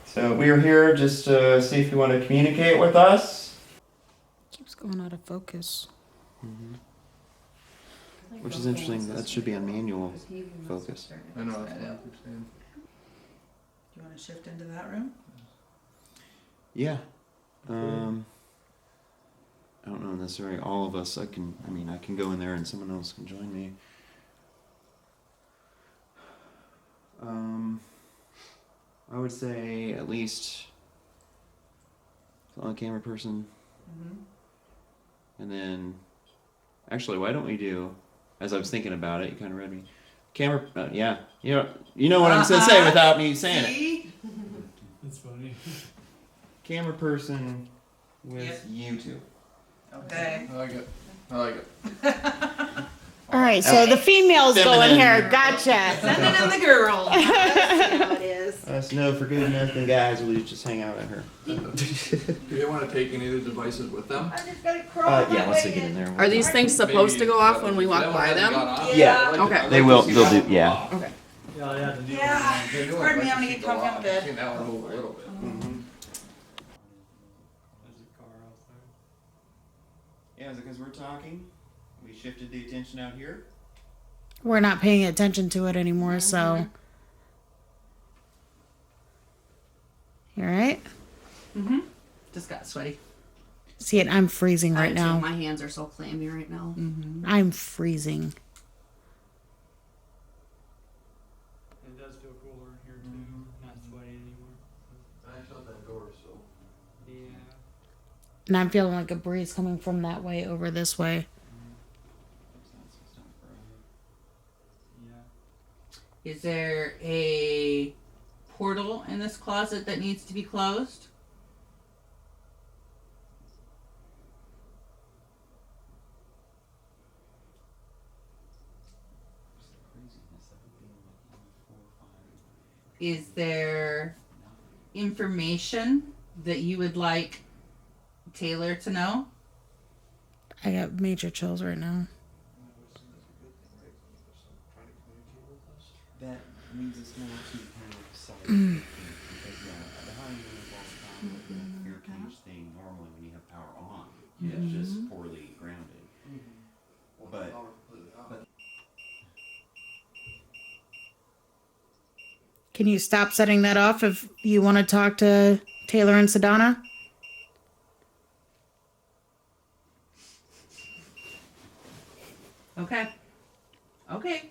So we are here just to see if you want to communicate with us. Keeps going out of focus. Which is interesting. That should be on manual focus. I know that's what I'm saying. Do you want to shift into that room? Yeah. I don't know necessarily all of us. I can go in there and someone else can join me. I would say at least on camera person. And then, actually, why don't we do, as I was thinking about it, you kind of read me, camera, yeah, you know what I'm going to say without me saying it. See? That's funny. Camera person with Yep. you two. Okay. I like it. I like it. All right, so the females go in Feminine. here. Gotcha. Sending in the girls. Let's see how it is. Let us know for good enough and guys will just hang out at her. Do they want to take any of the devices with them? I just got it crawling. Yeah, let's get in there. Are these things supposed to go off when we walk by them? Yeah. Okay. They will, they'll do, yeah. Okay. Yeah, yeah, the new Yeah. They're doing Pardon me, like I'm gonna to get go comfy on off. the bed. I've seen that one move a little bit. Yeah, is it because we're talking? We shifted the attention out here? We're not paying attention to it anymore, so You all right? Mm-hmm. Just got sweaty. See it? I'm freezing right I do too. now. My hands are so clammy right now. Mm-hmm. I'm freezing. It does feel cooler here too. Not sweaty anymore. I shut that door, so. Yeah. And I'm feeling like a breeze coming from that way over this way. Yeah. Is there a portal in this closet that needs to be closed? Is there information that you would like Taylor to know? I got major chills right now. That leads us more to kind of side because the high unit of all the time, the fear cage thing normally when you have power on, it's just poorly grounded. But Can you stop setting that off if you want to talk to Taylor and Sedona? Okay. Okay.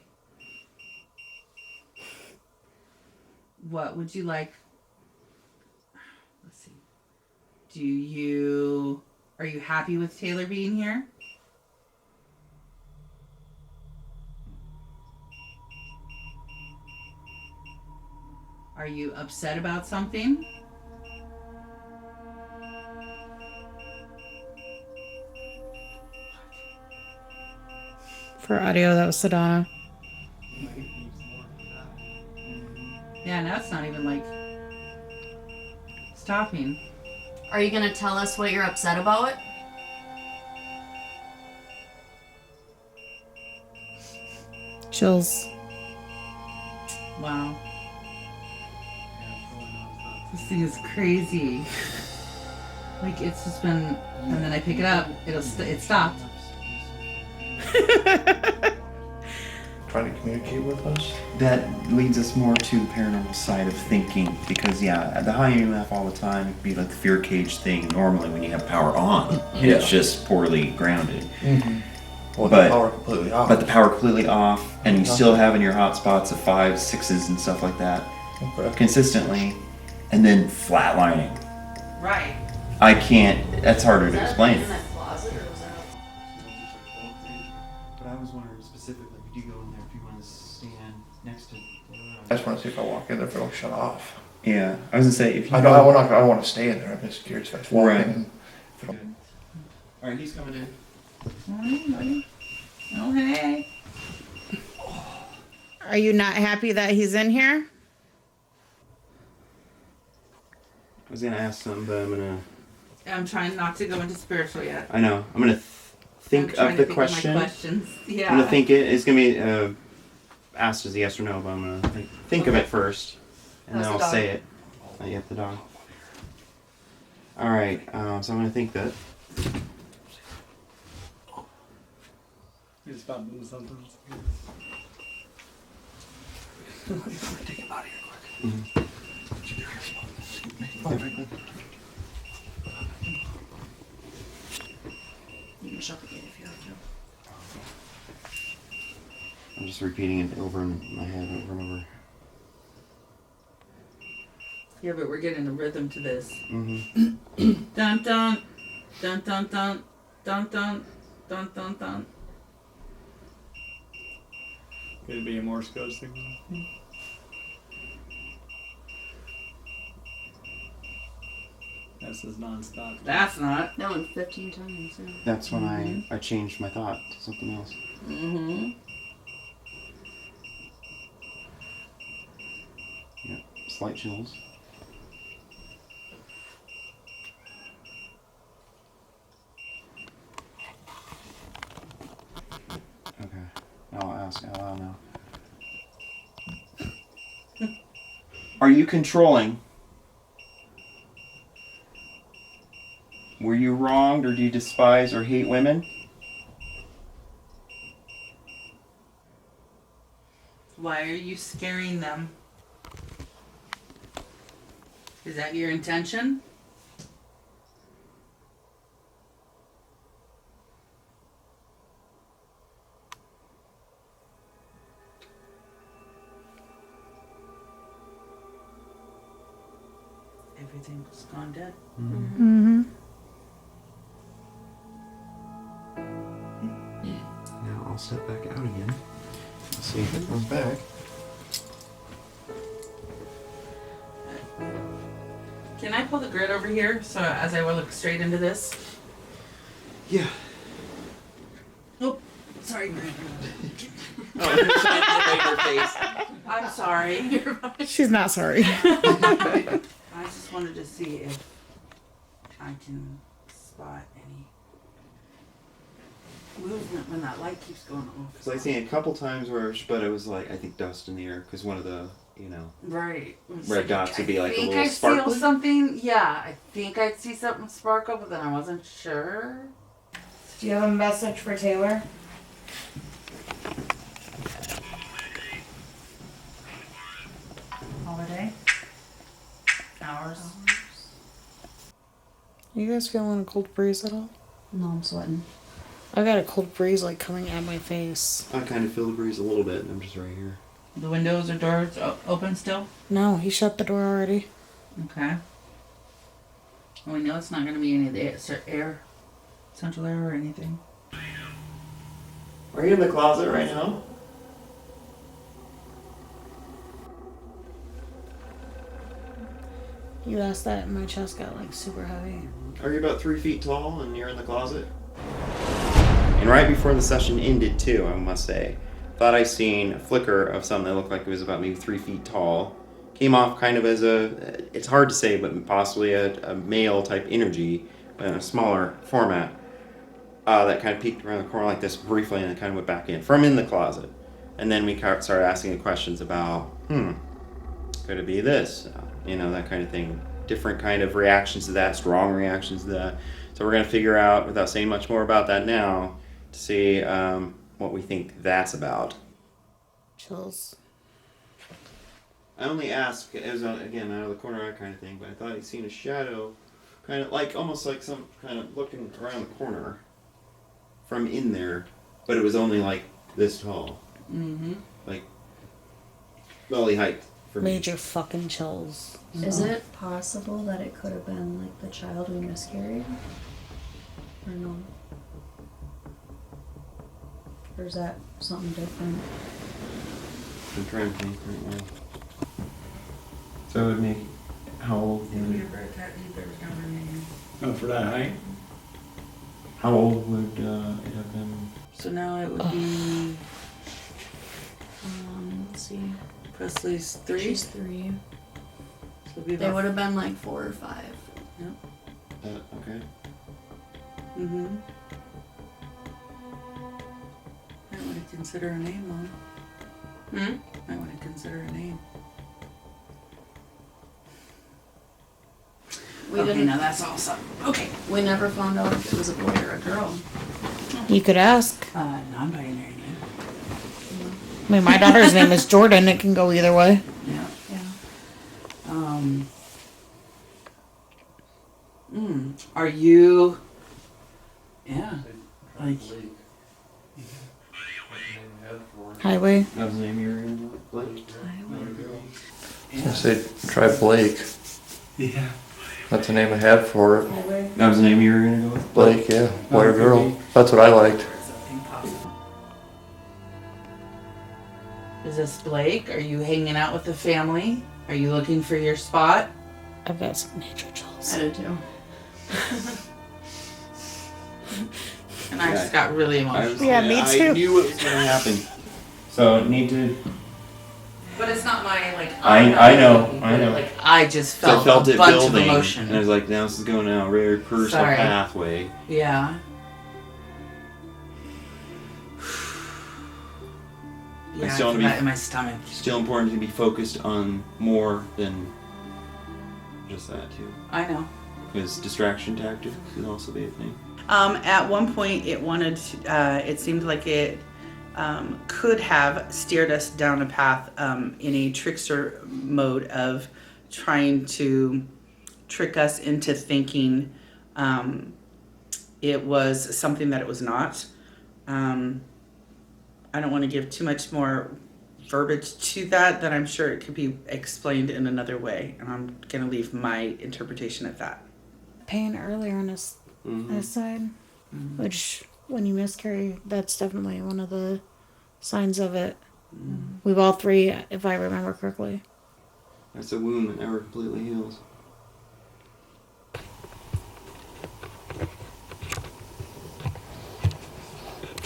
What would you like? Let's see. Are you happy with Taylor being here? Are you upset about something? For audio, that was Sedona. Yeah, now it's not even like stopping. Are you gonna tell us what you're upset about? Chills. Wow. This thing is crazy. Like it's just been, and then I pick it up, it stopped. Trying to communicate with us? that leads us more to the paranormal side of thinking because at the high EMF all the time it could be like the fear cage thing normally when you have power on and it's just poorly grounded. Well, But the power completely off. But the power completely off and you still have in your hot spots of 5s, 6s and stuff like that consistently and then flatlining. Right. I can't, that's harder to explain. In that closet or was that? But I was wondering specifically, could you go in there if you want to stand next to I just want to see if I walk in there if it'll shut off. Yeah, I was gonna say if you I don't want to stay in there. I'm just curious if I just walk Right. in. Alright, he's coming in. Morning, buddy. Oh, hey. Are you not happy that he's in here? I was gonna ask something, but I'm trying not to go into spiritual yet. I know, I'm gonna think I'm of the trying to question. Think of my questions. Yeah. I'm gonna think it's gonna be asked as a yes or no, but I'm gonna think of it first, and How's then the I'll dog? say it. Not yet, the dog. Alright, so I'm gonna think that. You just about doing something. Take him out of here quick. You can shut the gate if you have to. I'm just repeating it over in my head over and over. Yeah, but we're getting a rhythm to this. Mm-hmm. Dun dun, dun dun dun, dun dun, dun dun dun. Could it be a Morse code signal? That says non-stop. That's not. That one 15 times. Yeah. That's when I changed my thought to something else. Mm-hmm. Yep, slight chills. Okay, I'll ask out loud now. Are you controlling? Were you wronged or do you despise or hate women? Why are you scaring them? Is that your intention? Everything's gone dead. Mm-hmm. Now I'll step back out again. Let's see if it comes back. Can I pull the grid over here so as I will look straight into this? Yeah. Oh, sorry, Miranda. Oh, I'm sorry. She's not sorry. I just wanted to see if I can spot any movement when that light keeps going off. Because I seen a couple times where, but it was like, I think dust in the air, because one of the, Right. red dots would be like a I think little I sparkly. see something. Yeah, I think I'd see something sparkle, but then I wasn't sure. Do you have a message for Taylor? Holiday. Hours. You guys feeling a cold breeze at all? No, I'm sweating. I got a cold breeze like coming at my face. I kind of feel the breeze a little bit, and I'm just right here. The windows or doors open still? No, he shut the door already. Okay. Well, we know it's not going to be any of the air, central air or anything. Are you in the closet right now? You asked that and my chest got like super heavy. Are you about 3 feet tall and you're in the closet? And right before the session ended too, I must say, thought I seen a flicker of something that looked like it was about maybe 3 feet tall. Came off kind of as it's hard to say, but possibly a male type energy, but in a smaller format. That kind of peeked around the corner like this briefly and then kind of went back in from in the closet. And then we started asking questions about, could it be this? That kind of thing. Different kind of reactions to that, strong reactions to that. So we're going to figure out, without saying much more about that now, to see what we think that's about. Chills. I only asked, it was again out of the corner eye kind of thing, but I thought I'd seen a shadow, kind of like, almost like some kind of looking around the corner from in there, but it was only like this tall. Mm-hmm. Like, belly height for me. Major fucking chills. Is it possible that it could have been like the child we miscarried? Or no? Or is that something different? I'm trying to think right now. So it would make, how old would it, Oh, for that height? how old would it have been? So now it would be Let's see. Presley's 3. She's 3. So it'd be They about, would have been like 4 or 5. Okay. mm-hmm. Might want to consider a name, Mom. Might want to consider a name. We Okay, didn't. now that's awesome. Okay. We never found out if it was a boy or a girl. You could ask. Non-binary name. I mean, my daughter's name is Jordan. It can go either way. Yeah. Are you? Yeah. Like. Highway. That was the name you were in, Blake? I say try Blake. Yeah. That's the name I had for it. That was the name you were gonna go with? Blake, yeah. Boy or girl. That's what I liked. Is this Blake? Are you hanging out with the family? Are you looking for your spot? I've got some major chills. I did too. And I just got really emotional. Yeah, me too. I knew it was gonna happen. So need to. But it's not my like. I know. Like I just So I felt, felt a it bunch building, of emotion. and I was like, "Now this is going down a very personal Sorry. pathway." Yeah. I Yeah, I still feel wanna be- that in my stomach. Still important to be focused on more than just that too, I know. because distraction tactics can also be a thing. At one point, it wanted. It seemed like it could have steered us down a path in a trickster mode of trying to trick us into thinking it was something that it was not. I don't want to give too much more verbiage to that I'm sure it could be explained in another way, and I'm going to leave my interpretation at that. Pain earlier on his side, which when you miscarry, that's definitely one of the signs of it. We've all three, if I remember correctly. That's a wound that never completely heals.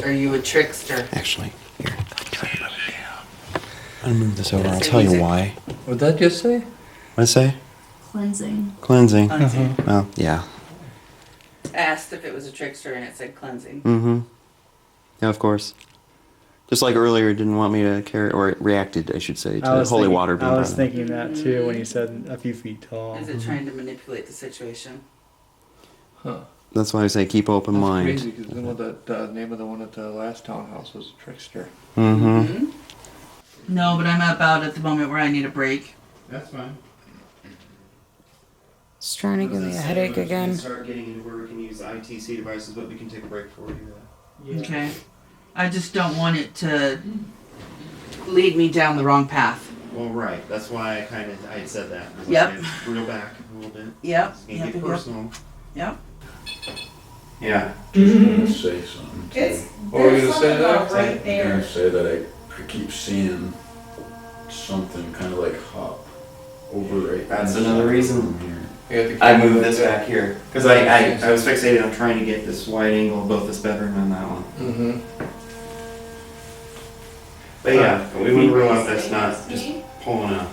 Are you a trickster? Actually, here. I'm gonna move this over. Does I'll it tell you music? why. What'd that just say? What'd it say? Cleansing. Cleansing. Cleansing. Well, yeah. Asked if it was a trickster and it said cleansing. Mm-hmm. Yeah, of course. Just like earlier, it didn't want me to carry, or it reacted, I should say, to holy water being I was brought in. thinking that too when he said a few feet tall. Is it trying to manipulate the situation? Huh. That's why I say keep open mind. Crazy, because the one the name of the one at the last townhouse was Trickster. Mm-hmm. No, but I'm about at the moment where I need a break. That's fine. It's trying to give me a headache again. Start getting into where we can use ITC devices, but we can take a break before we do that. Okay. I just don't want it to lead me down the wrong path. Well, right. That's why I had said that. Yep. Reel back a little bit. Yep. It's gonna get personal. Yep. Yeah. Just gonna say something. It's What were you gonna say there? right I'm there. gonna say that I keep seeing something kind of like hop over right. That's in the another side reason. room here. I moved this back here because I was fixated on trying to get this wide angle of both this bedroom and that one. Mm-hmm. But yeah, we wouldn't rule out that's not just pulling a,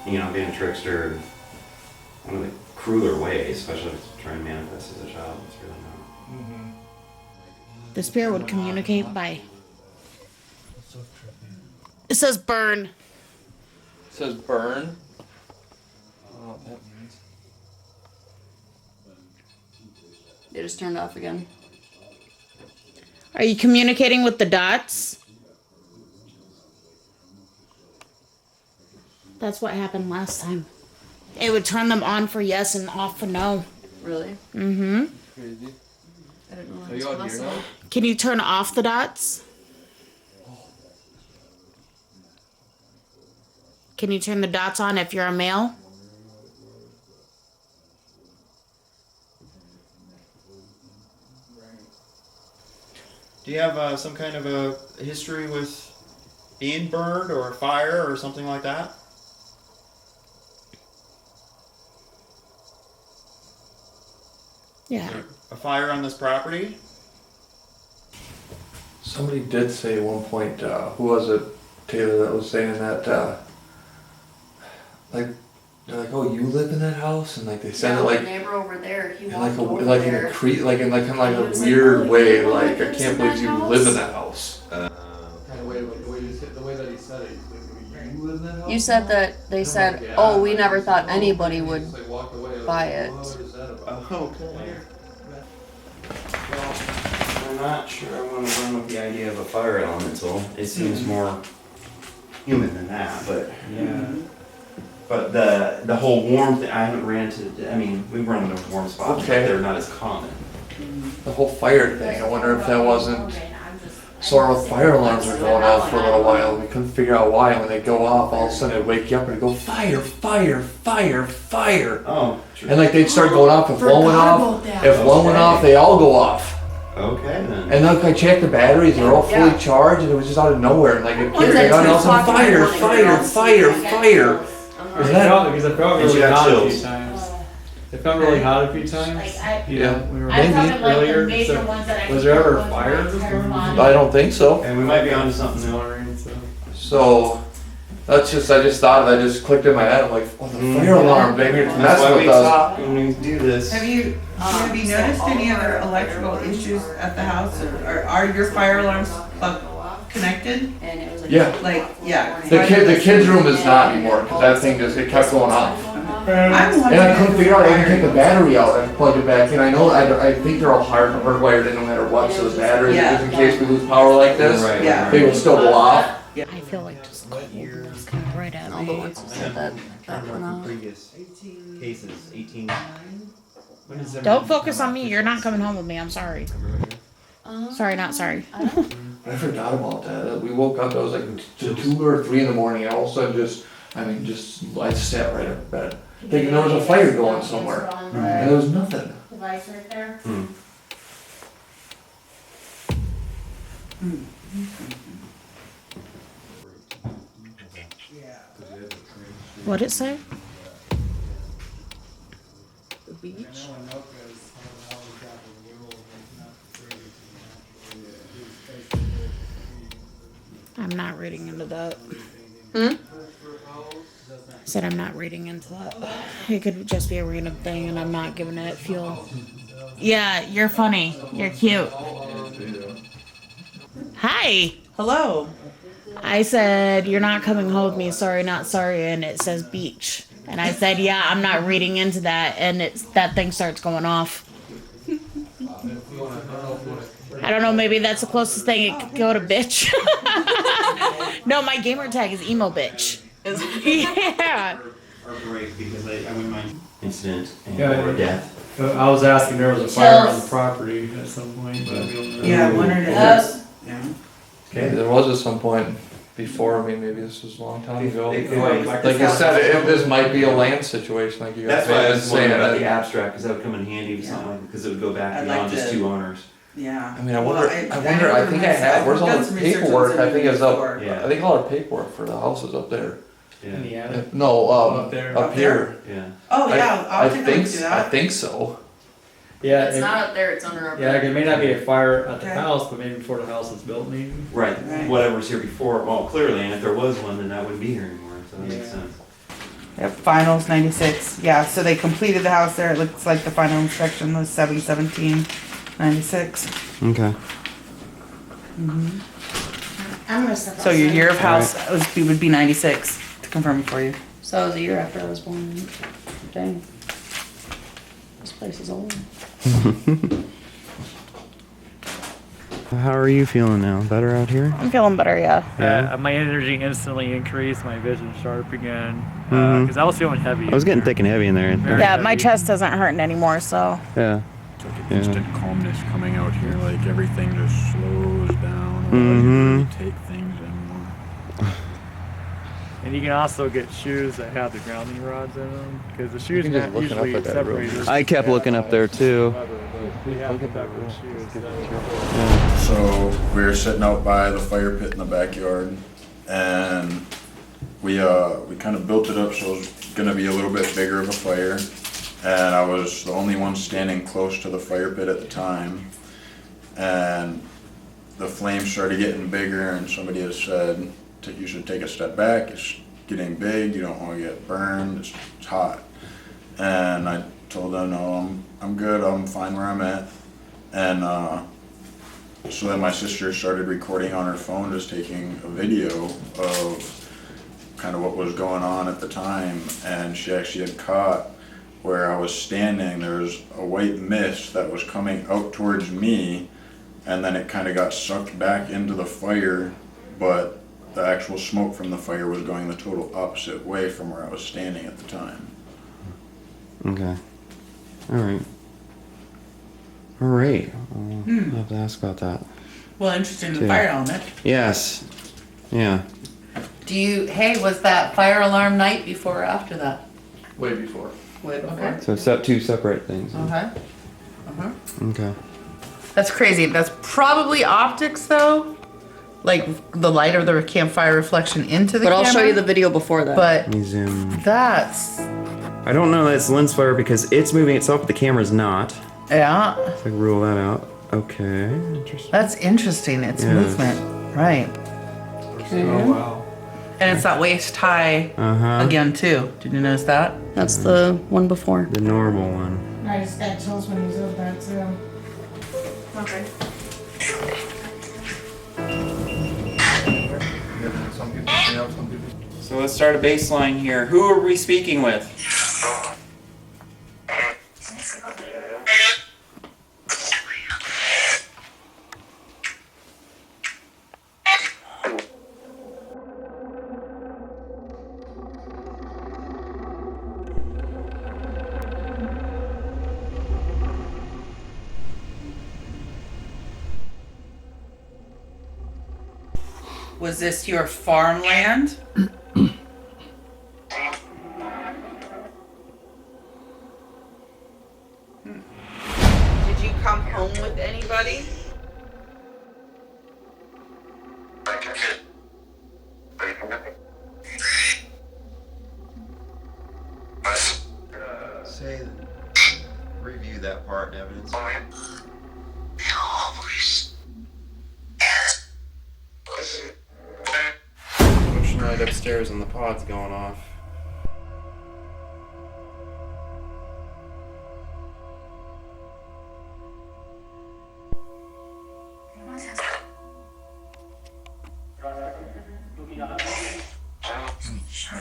being a trickster one of the crueler ways, especially if it's trying to manifest as a child. It's really not. Mm-hmm. The spirit would communicate by. It says burn. It says burn. Oh, that means. It just turned off again. Are you communicating with the dots? That's what happened last time. It would turn them on for yes and off for no. Really? Mm-hmm. Crazy. I didn't know that Are was you on here possible. now? Can you turn off the dots? Can you turn the dots on if you're a male? Do you have some kind of a history with being burned or fire or something like that? Yeah. A fire on this property? Somebody did say at one point, who was it, Taylor, that was saying that, like, they're like, oh, you live in that house? And like, they said Yeah, it like, the neighbor over there, he in walked like a, over like in there. a like in like kind of like He a was like, weird "Oh, you way, know like, I lives can't in believe that you house?" live in that house. Uh, Kind of way, like the way that he said it, like, you live in that house? You said that they said, oh, we never thought anybody would Just, like, walked away, I was buy like, it. what is that about? okay. Well, I'm not sure I want to run with the idea of a fire elemental. It seems more human than that, but yeah. But the whole warm thing, I haven't ran into. I mean, we've run into warm spots, Okay. but they're not as common. The whole fire thing, I wonder if that wasn't. So our fire alarms were going off for a little while. We couldn't figure out why. And when they go off, all of a sudden it'd wake you up and it'd go fire, fire, fire, fire. Oh, true. And like they'd start going off. If one went off, if one went Okay. off, they all go off. Okay then. And like I checked the batteries, they're all fully Yeah. charged, and it was just out of nowhere. And like it One's carried at on, 2 and all of a sudden, o'clock in the fire, morning, fire, they're all fire, sleeping. fire. Because Is that? because it felt And she really got hot a chills. few times. It felt really hot a few times. You know, we were Maybe. earlier. So, was there ever a fire before? I don't think so. And we might be onto something new. So that's just I just thought I just clicked in my head. I'm like, oh, the fire alarm, maybe it's That's messing why we with us. talk when we do this. Have you noticed any other electrical issues at the house, or are your fire alarms connected? And it was like, Yeah. Like, yeah. The kids' room is not anymore because that thing just it kept going off. I'm And I wondering. couldn't figure out. I can take the battery out and plug it back in. I know. I think they're all hardwired in no matter what. So the batteries, Yeah. just in case we lose power like this, Right. Yeah. they will still go off. I feel like just cold. came right at All the me. ones who said that went out. Previous cases, 18. When is Don't focus on me. You're not coming home with me. I'm sorry. Sorry, not sorry. I forgot about that. We woke up, it was like 2 or 3 in the morning, and all of a sudden I sat right up in bed. Thinking there was a fire going somewhere. And there was nothing. Device right there. What'd it say? The beach. I'm not reading into that. I said I'm not reading into that. It could just be a random thing and I'm not giving it fuel. Yeah, you're funny. You're cute. Hi. Hello. I said, you're not coming home with me. Sorry, not sorry. And it says beach. And I said, yeah, I'm not reading into that. And that thing starts going off. I don't know, maybe that's the closest thing it could go to bitch. No, my gamer tag is emo bitch. Yeah. Are great because I wouldn't mind incident Yeah, or death. I was asking, there was a fire on the property at some point, but Yeah, I wondered if that's, yeah. Okay, there was at some point before, maybe this was a long time ago. Before, Like you said, this might be a land situation, like you guys That's why I was saying. wondering about the abstract, because that would come in handy with something, because it would go back I'd beyond like just to- 2 owners. Yeah. I mean, I Well, wonder, I think I have, where's all done the some research on paperwork, I think it's up, before. Yeah. I think all the paperwork for the houses up there. in the Yeah. attic. No, Up there. up here. Yeah. Oh, yeah, I'll take a look think, through I that. think so. Yeah, It's not up there, it's under our. yeah, it may not be a fire at the Okay. house, but maybe before the house is built, maybe. Right. Right. Whatever was here before, well, clearly, and if there was one, then that wouldn't be here anymore, so that makes Yeah. sense. Yep, finals 96. Yeah, so they completed the house there. It looks like the final inspection was 7/17/96. Okay. I'm gonna step So your year of house Alright. would be 96, to confirm for you. So it was a year after I was born. Dang. This place is old. How are you feeling now? Better out here? I'm feeling better, yeah. Yeah. My energy instantly increased, my vision sharp again, Mhm. because I was feeling heavy. I was getting thick and heavy in there. Very Yeah, my heavy. chest isn't hurting anymore, so. Yeah. It's like an Yeah. instant calmness coming out here. Like everything just slows down. Mhm. You really take things in. And you can also get shoes that have the grounding rods in them, because the shoes can just not look it up usually at that room. separated. I kept looking up there too. They have separate shoes. So we were sitting out by the fire pit in the backyard, and we kind of built it up so it was gonna be a little bit bigger of a fire, and I was the only one standing close to the fire pit at the time, and the flames started getting bigger, and somebody had said you should take a step back. It's getting big. You don't want to get burned. It's hot, and I told them no, I'm good. I'm fine where I'm at, and so then my sister started recording on her phone, just taking a video of kind of what was going on at the time, and she actually had caught where I was standing, there was a white mist that was coming out towards me, and then it kind of got sucked back into the fire, but the actual smoke from the fire was going the total opposite way from where I was standing at the time. Okay. All right. All right. I'll have to ask about that. Well, interesting, the Too. fire element. Yes. Yeah. Hey, was that fire alarm night before or after that? Way before. Way before. So two separate things. Okay. Okay. That's crazy. That's probably optics, though. Like the light of the campfire reflection into the But camera. I'll show you the video before that. But Let me zoom. that's, I don't know that it's lens flare because it's moving itself, but the camera's not. yeah, So I can rule that out. Okay. Interesting. that's interesting. It's Yes. movement, right? Oh wow. And it's that waist high Uh-huh. again, too. Did you notice that? That's the one before. The normal one. I just got chills when he said that too. Okay. Some people, yeah, some people. So let's start a baseline here. Who are we speaking with? Was this your farmland? Did you come home with anybody? Say, review that part in evidence. Motion light upstairs and the pod's going off.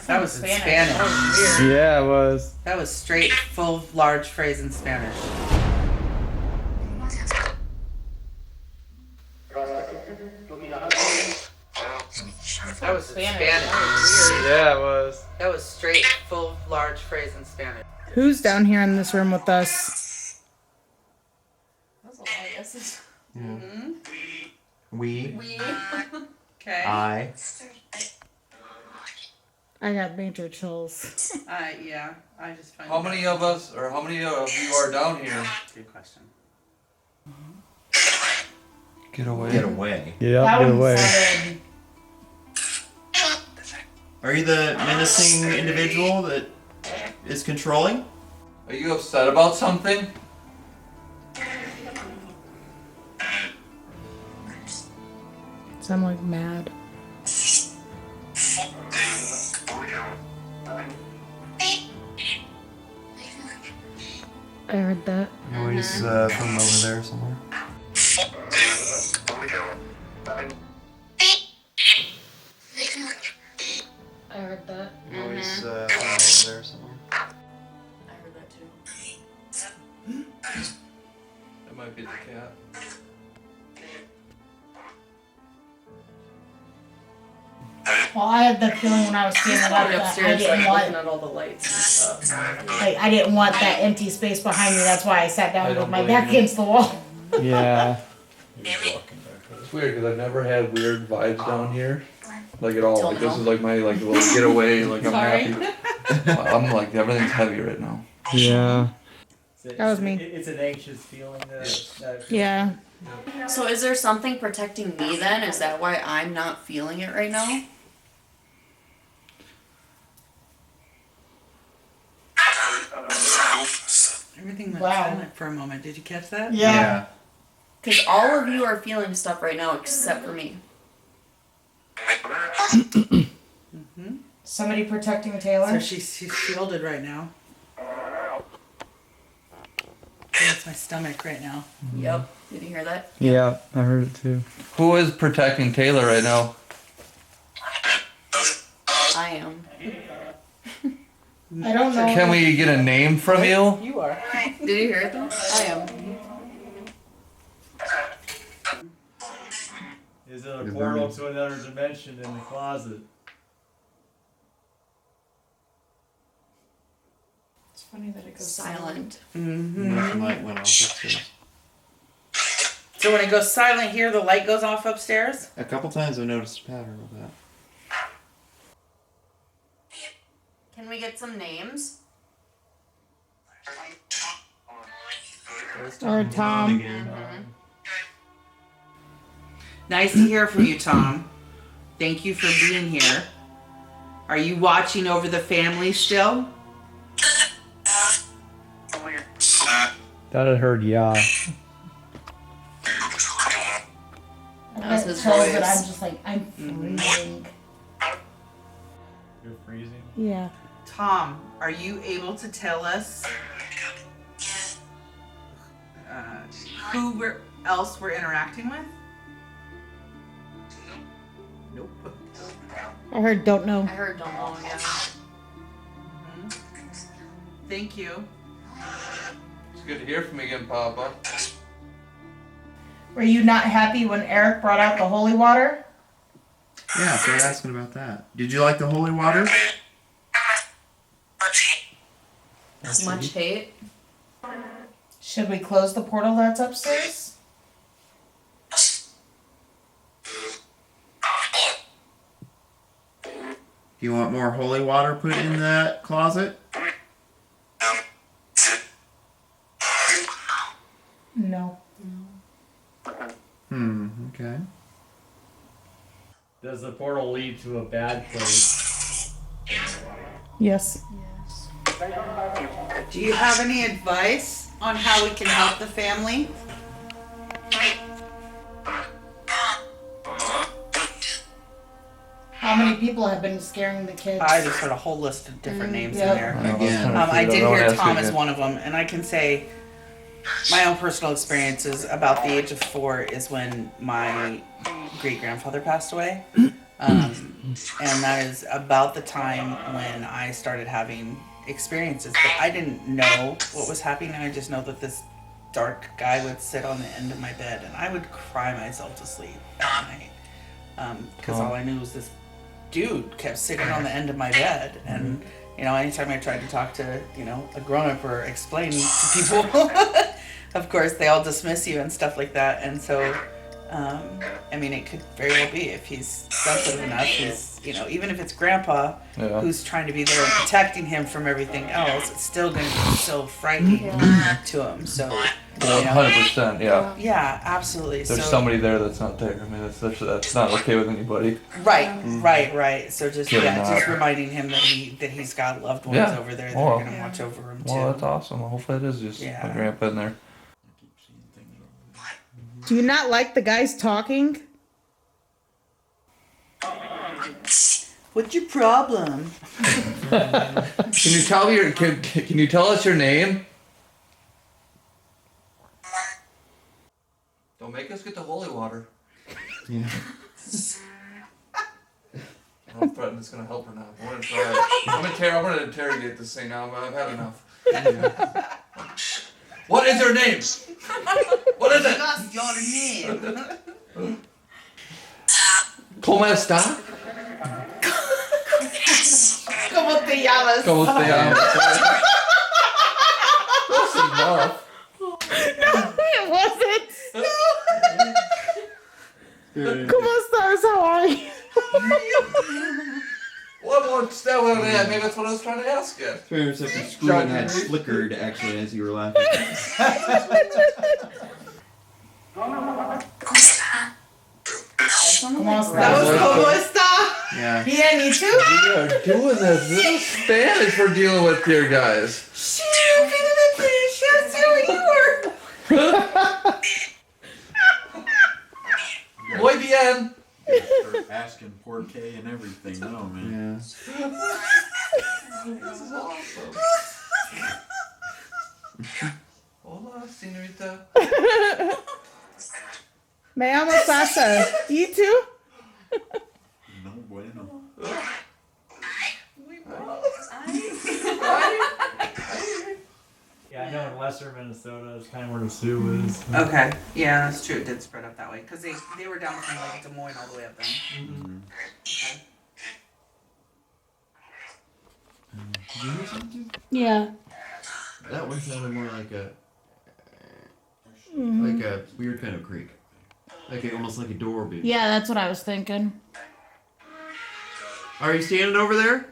That was in Spanish. Yeah, it was. That was straight, full, large phrase in Spanish. That was Spanish. Yeah, it was. That was straight, full, large phrase in Spanish. Who's down here in this room with us? That's a lot of yeses. We. Okay. I. I got major chills. Yeah. I just find. How many of us, or how many of you are down here? Good question. Get away. Get away. Yeah, get away. Are you the menacing individual that is controlling? Are you upset about something? So I'm like mad. I heard that. Noise from over there somewhere. I heard that. Noise from over there somewhere. I heard that too. That might be the cat. Well, I had the feeling when I was standing up Going that I upstairs, didn't like, want, looking at all the lights and stuff. like, I didn't want that empty space behind me. That's why I sat I down with don't my blame back you. against the wall. Yeah. It's weird because I've never had weird vibes down here, like at all. Till Like this now. is like my like little getaway. Like I'm Sorry. happy. I'm like everything's heavy right now. Yeah. That was me. It's an anxious feeling that Yeah. So is there something protecting me then? Is that why I'm not feeling it right now? Everything went Wow. silent for a moment. Did you catch that? Yeah. Because all of you are feeling stuff right now except for me. Somebody protecting So Taylor. she's shielded right now. That's my stomach right now. Yep. Did you hear that? Yeah, I heard it too. Who is protecting Taylor right now? I am. I don't know. Can we get a name from you? You are. Did you hear it though? I am. is it a portal to another dimension in the closet? It's funny that it goes Silent. Motion light went off upstairs. So when it goes silent here, the light goes off upstairs? A couple times I've noticed a pattern of that. Can we get some names? Or Tom. Nice to hear from you, Tom. Thank you for being here. Are you watching over the family still? Thought I heard yeah. That's his chills voice. that I'm just like, I'm freezing. You're freezing. Yeah. Tom, are you able to tell us who else we're interacting with? Nope. I heard don't know. I heard don't know, yeah. Thank you. It's good to hear from you again, Papa. Were you not happy when Eric brought out the holy water? Yeah, so I was asking about that. Did you like the holy water? Much hate. Should we close the portal that's upstairs? You want more holy water put in that closet? No. Okay. Does the portal lead to a bad place? Yes. Do you have any advice on how we can help the family? How many people have been scaring the kids? I just heard a whole list of different names in Yep. there. Again. I did hear Tom as one of them, and I can say my own personal experiences about the age of 4 is when my great grandfather passed away. And that is about the time when I started having experiences. But I didn't know what was happening. I just know that this dark guy would sit on the end of my bed, and I would cry myself to sleep at night. Because all I knew was this dude kept sitting on the end of my bed. And, you know, anytime I tried to talk to, you know, a grown-up or explain to people, of course, they all dismiss you and stuff like that. And so, I mean, it could very well be if he's sensitive enough, he's, you know, even if it's grandpa who's trying to be there and protecting him from everything else, it's still going to be so frightening to him. So, Well, 100%, yeah. Yeah, absolutely. There's so, somebody there that's not there. I mean, that's not okay with anybody. Right. So just Getting out. just reminding him that he's got loved ones Yeah. over there that Well, are gonna watch over him too. Well, that's awesome. Hopefully it is just my grandpa in there. Do you not like the guys talking? What's your problem? Can you tell us your name? Don't make us get the holy water. Yeah. I don't threaten it's gonna help or not. I'm gonna try it. I'm gonna interrogate this thing now. I've had enough. What is your name? What is it? What's your name? ¿Cómo está? ¿Cómo te llamas? ¿Cómo te llamas? That's enough. No, it wasn't. ¿Cómo estás? How are you? What more step on that? Maybe that's what I was trying to ask you. It's like the screen had flickered actually as you were laughing. That was como está. Yeah. Yeah, me too. We are doing this. This is Spanish we're dealing with here, guys. Shit, you were. Muy bien. Start asking por qué and everything now, man. This is awesome. Hola, señorita. Me llamo Sasha. You too? No bueno. Yeah, I know in western Minnesota it's kind of where the Sioux is. Okay, yeah, that's true. It did spread up that way because they were down from like Des Moines all the way up then. Did you hear something? Yeah. That one sounded more like a weird kind of creak. Almost like a door being. Yeah, that's what I was thinking. Are you standing over there?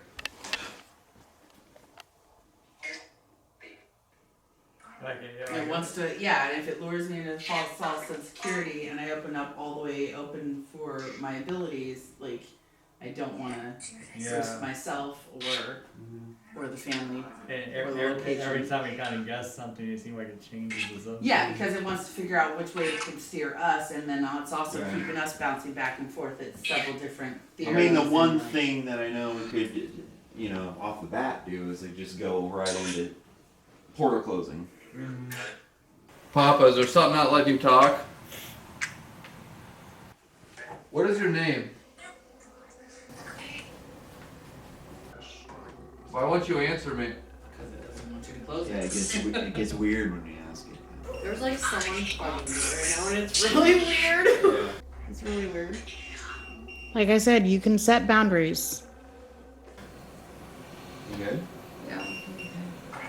It wants to, and if it lures me into false sense of security and I open up all the way open for my abilities, like, I don't want to risk myself or the family And or the every location. time we kind of guess something, it seems like it changes the zone. Yeah, because it wants to figure out which way it can steer us, and then it's also Right. keeping us bouncing back and forth at several different I theories. mean, the and, one like- thing that I know we could, off the bat do is like just go right into portal closing. Papa, is there something not letting you talk? What is your name? Why won't you answer me? Because it doesn't want you to close Yeah, it. it gets weird when you ask it. There's like someone fucking me right now, and it's really weird. It's really weird. Like I said, you can set boundaries. You good? Yeah.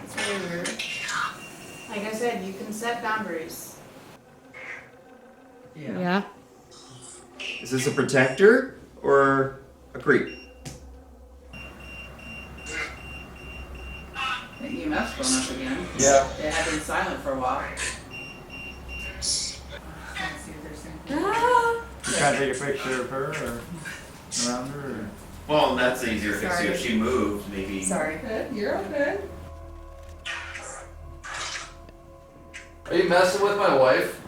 It's really weird. Like I said, you can set boundaries. Yeah. Is this a protector or a creep? The EMF's going up again. Yeah. It had been silent for a while. Try to take a picture of her or around her. Or... Well, that's easier to see Sorry. if she moved, maybe. Sorry. Good, you're okay. Are you messing with my wife?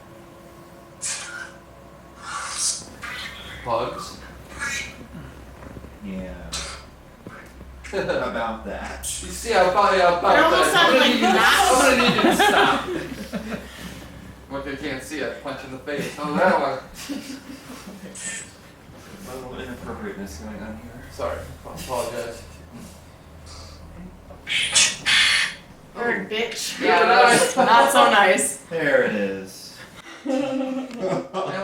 Pugs? Yeah. About that. You see how about It almost sounded like I'm gonna need you to stop. What they can't see, I punch in the face. Oh, that one. A little inappropriateness going on here. Sorry, I apologize. Bird, bitch. Yeah, that's not so nice. There it is. And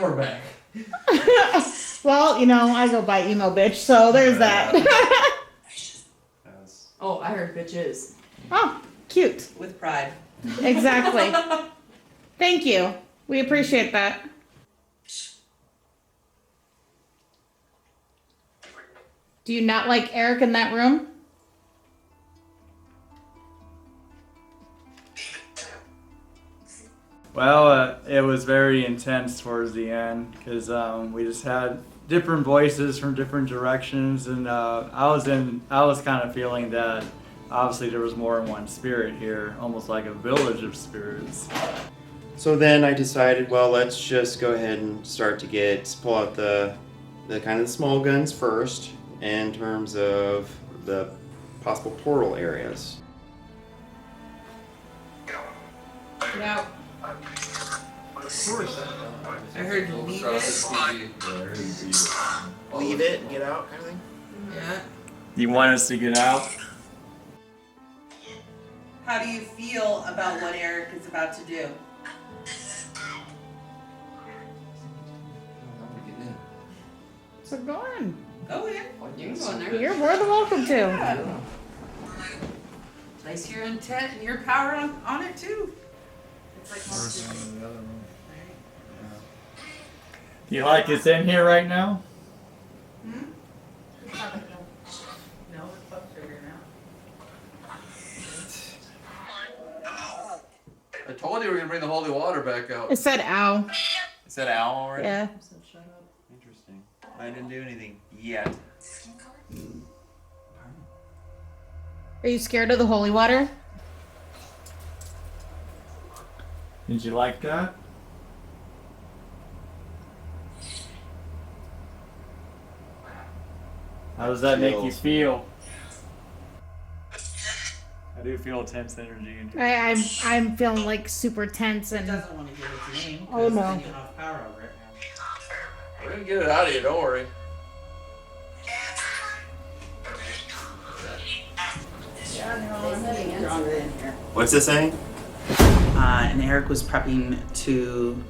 we're back. Well, you know, I go by emo bitch, so there's that. Oh, I heard bitches. Oh, cute. With pride. Exactly. Thank you. We appreciate that. Do you not like Eric in that room? Well, it was very intense towards the end because we just had different voices from different directions, and I was kind of feeling that obviously there was more than one spirit here, almost like a village of spirits. So then I decided, well, let's just go ahead and start to pull out the kind of the small guns first in terms of the possible portal areas. Now, I heard leave it. Leave it and get out, kind of thing. Yeah. You want us to get out? How do you feel about what Eric is about to do? So go on. Go in. You can go in there. You're more than welcome to. Yeah. Place your intent and your power on it too. It's like Do you like it's in here right now? No, it's up figure now. I told you we were gonna bring the holy water back out. It said ow. Is that Al already? Yeah. Interesting. I didn't do anything yet. Are you scared of the holy water? Did you like that? How does that make you feel? I do feel tense energy in here. I'm feeling like super tense It and doesn't want to give its name. Oh, 'cause no. then you have power over it. We're gonna get it out of you, don't worry. What's this saying? And Eric was prepping to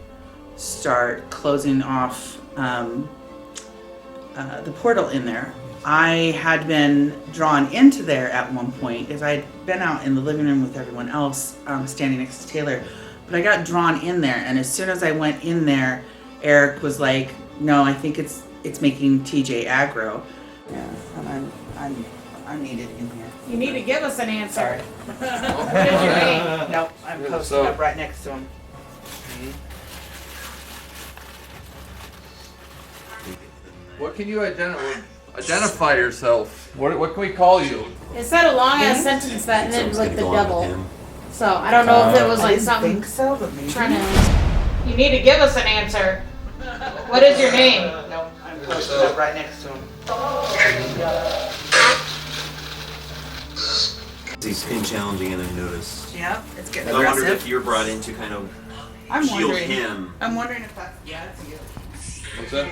start closing off the portal in there. I had been drawn into there at one point as I had been out in the living room with everyone else standing next to Taylor, but I got drawn in there, and as soon as I went in there, Eric was like, "No, I think it's making TJ aggro." Yeah, and I'm needed in here. you need to give us an answer. Sorry. What did you mean? Nope, I'm Yeah, posted so- up right next to him. What can you identify yourself? What can we call you? It said a long ass sentence that ended with the devil. So I don't know if it was like something so, but maybe. trying to. You need to give us an answer. What is your name? Nope, I'm posted up right next to him. He's been challenging, and I've noticed. Yeah, it's getting I wondered aggressive. if you're brought in to kind of I'm shield wondering. him. I'm wondering if that's it's you. What's that?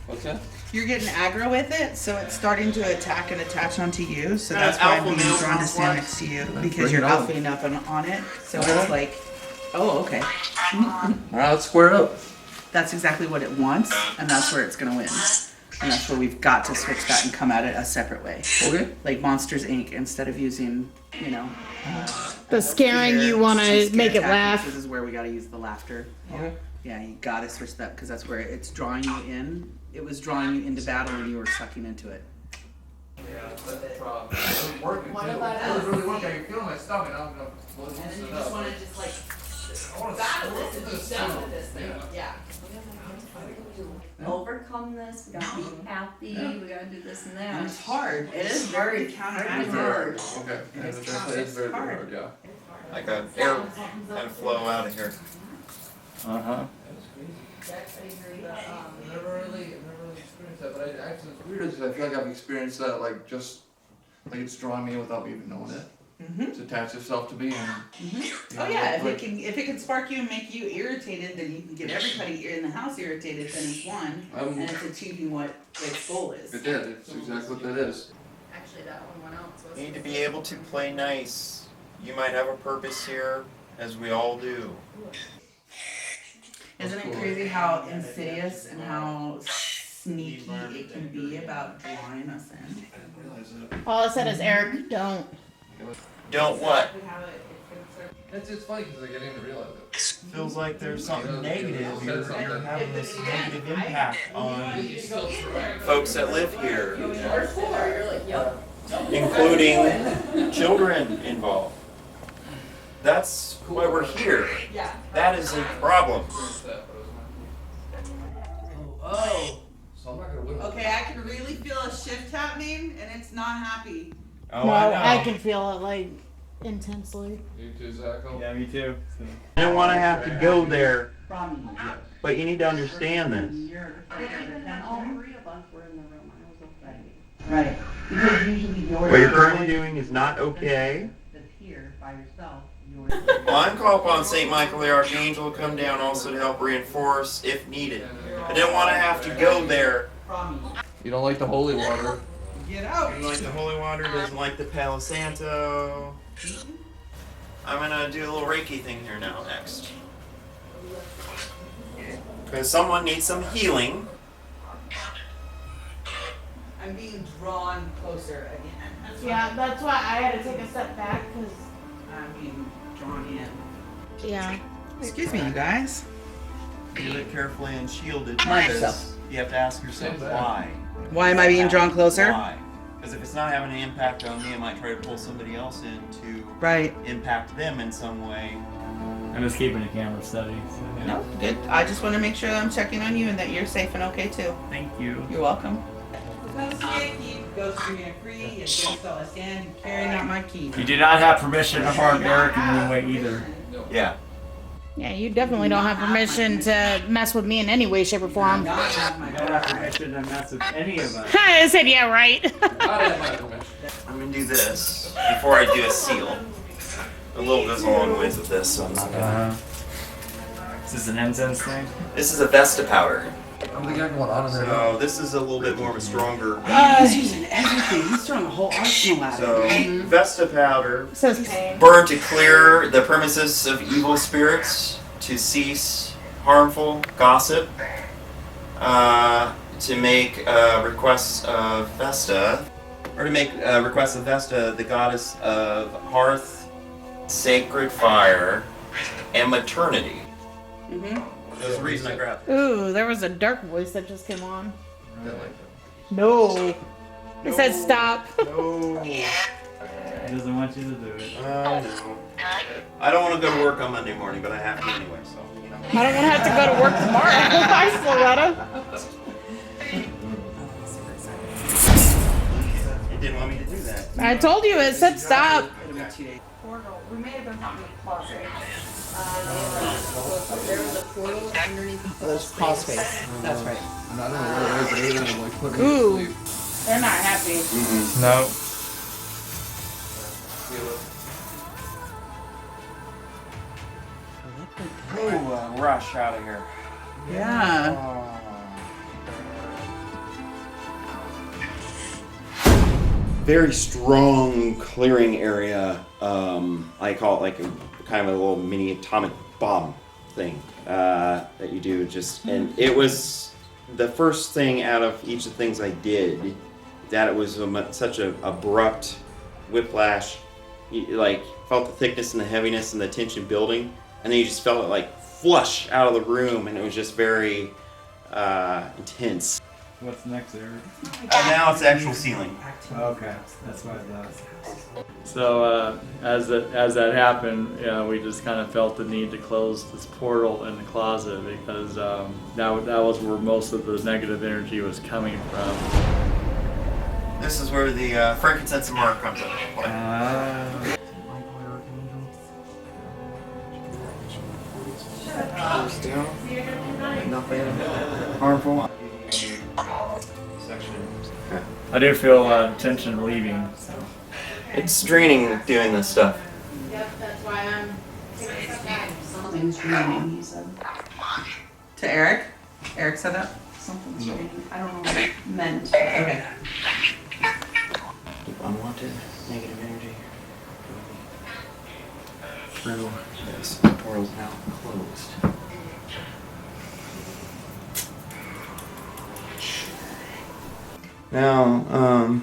What's that? You're getting aggro with it, so it's starting to attack and attach onto you. So Kind of that's why I'm alpha being male drawn to stand complex. next to you because Bring you're it on. alphaing up on it. So it's like, oh, okay. All right, let's square up. That's exactly what it wants, and that's where it's gonna win. And that's where we've got to switch that and come at it a separate way. Okay. Like Monsters Inc. Instead of using, The scaring, fear you want to to scare make it tactics, laugh. This is where we got to use the laughter. Okay. Yeah, you got to switch that because that's where it's drawing you in. It was drawing you into battle and you were sucking into it. Yeah, that's the problem. It was working. It was really working. I could feel myself. stomach. I'm gonna And then you just want to just like battle this and be done with this thing. Yeah. Overcome this. We gotta be happy. We gotta do this and that. And it's hard. It is very counteractive. Okay. It's It's very hard. hard, yeah. Like a air kind of flow out of here. Uh-huh. I've never really experienced that, but I actually, it's weird is I feel like I've experienced that, like, just, like it's drawing me in without me even knowing it. It's attached itself to me and. Oh yeah, if it can spark you and make you irritated, then you can get everybody in the house irritated. Then it's one, and it's achieving what its goal is. It did, it's exactly what that is. Actually, that one went out. So You need to be able to play nice. You might have a purpose here, as we all do. Isn't it crazy how insidious and how sneaky it can be about drawing us in? All I said is, Eric, don't. Don't what? It's funny because I didn't even realize it. Feels like there's something negative. You're having this negative impact on folks that live here, including children involved. That's why we're here. That is a problem. Oh. So I'm not gonna win. Okay, I can really feel a shift happening, and it's not happy. Oh, No, I know. I can feel it like intensely. You too, Zacho? Yeah, me too. So. I don't want to have to go there, but you need to understand this. all three of us were in the room. I was okay. Right. Because usually What you're currently doing is not okay. that's here by yourself. Well, I'm called upon St. Michael the Archangel to come down also to help reinforce if needed. I didn't want to have to go there. You don't like the holy water? Get out. Doesn't like the holy water, doesn't like the Palo Santo. I'm gonna do a little Reiki thing here now next. Because someone needs some healing. I'm being drawn closer again. Yeah, that's why I had to take a step back because. I'm being drawn in. Yeah. Excuse me, you guys. You look carefully and shielded. Mind because yourself. You have to ask yourself why. Why am I being drawn closer? Why? Because if it's not having an impact on me, I might try to pull somebody else in to Right. impact them in some way. I'm just keeping the camera steady. So. No, good. I just want to make sure that I'm checking on you and that you're safe and okay too. Thank you. You're welcome. Goes to me free and against all I stand and carry not my key. You do not have permission to harm Eric in any way either. Yeah. Yeah, you definitely don't have permission to mess with me in any way, shape, or form. You don't have permission to mess with any of us. I said, yeah, right. I'm gonna do this before I do a seal. A little goes a long ways with this, so I'm not gonna. Is this an incense thing? This is a Vesta powder. I'm the guy going on in there. So this is a little bit more of a stronger. He's using everything. He's throwing a whole arsenal at it. So Vesta powder, Says pain. burn to clear the premises of evil spirits, to cease harmful gossip, to make requests of Vesta, or to make requests of Vesta, the goddess of hearth, sacred fire, and maternity. That's the reason I grabbed it. Ooh, there was a dark voice that just came on. Didn't like that. No. It said stop. No. He doesn't want you to do it. No. I don't want to go to work on Monday morning, but I have to anyway, so. I don't want to have to go to work tomorrow. Bye, Floretta. You didn't want me to do that. I told you, it said stop. Portal. We may have been talking closet. There was a portal underneath the There's crawl space. That's right. And I don't know what it is, but it like put me Ooh. to sleep. They're not happy. No. Ooh, rush out of here. Yeah. Very strong clearing area. I call it like a kind of a little mini atomic bomb thing that you do. And it was the first thing out of each of the things I did that it was such a abrupt whiplash. You like felt the thickness and the heaviness and the tension building, and then you just felt it like flush out of the room, and it was just very intense. What's next, Eric? Now it's actual sealing. Okay, that's what I thought. So as that happened, we just kind of felt the need to close this portal in the closet because that was where most of the negative energy was coming from. This is where the frankincense and myrrh comes into play. Nothing harmful. I do feel tension leaving. So. It's draining doing this stuff. Yep, that's why I'm taking a step back. Something's draining, he said. To Eric? Eric said that? Something's draining. I don't know what it meant. Okay. Unwanted negative energy through this. The portal's now closed. Now,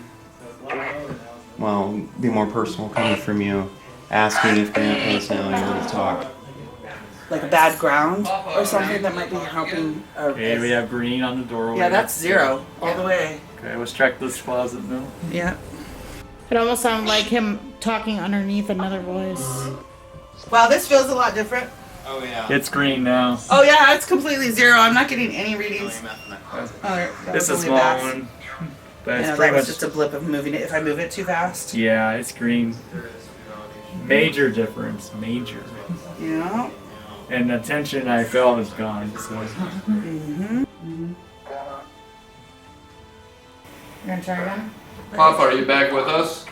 well, be more personal coming from you, asking if Grandpa's now able to talk. Like a bad ground or something that might be helping. Okay, we have green on the doorway. Yeah, that's 0 all the way. Okay, let's check this closet now. Yeah. It almost sounded like him talking underneath another voice. Wow, this feels a lot different. Oh yeah. It's green now. Oh yeah, it's completely 0. I'm not getting any readings. It's a small one. But it's that pretty was much just a blip of moving it. If I move it too fast. Yeah, it's green. Major difference, major. Yeah. And the tension I felt is gone. So. You're gonna try again? Pop, are you back with us?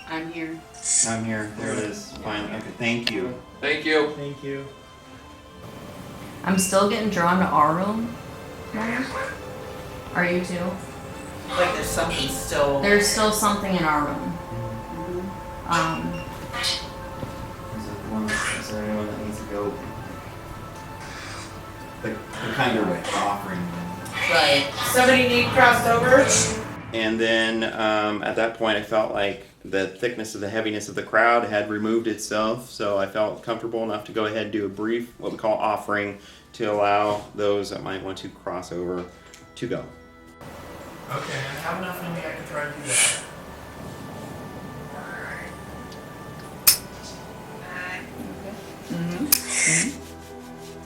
I'm here. I'm here. There it is. Finally. Okay, thank you. Thank you. Thank you. I'm still getting drawn to our room. Mother. Are you too? Like there's something still. There's still something in our room. Is there anyone that needs to go? The kind of offering. Right. Somebody need crossed over? And then at that point, I felt like the thickness of the heaviness of the crowd had removed itself, so I felt comfortable enough to go ahead and do a brief, what we call offering, to allow those that might want to cross over to go. Okay, I have enough in me, I can try to do that.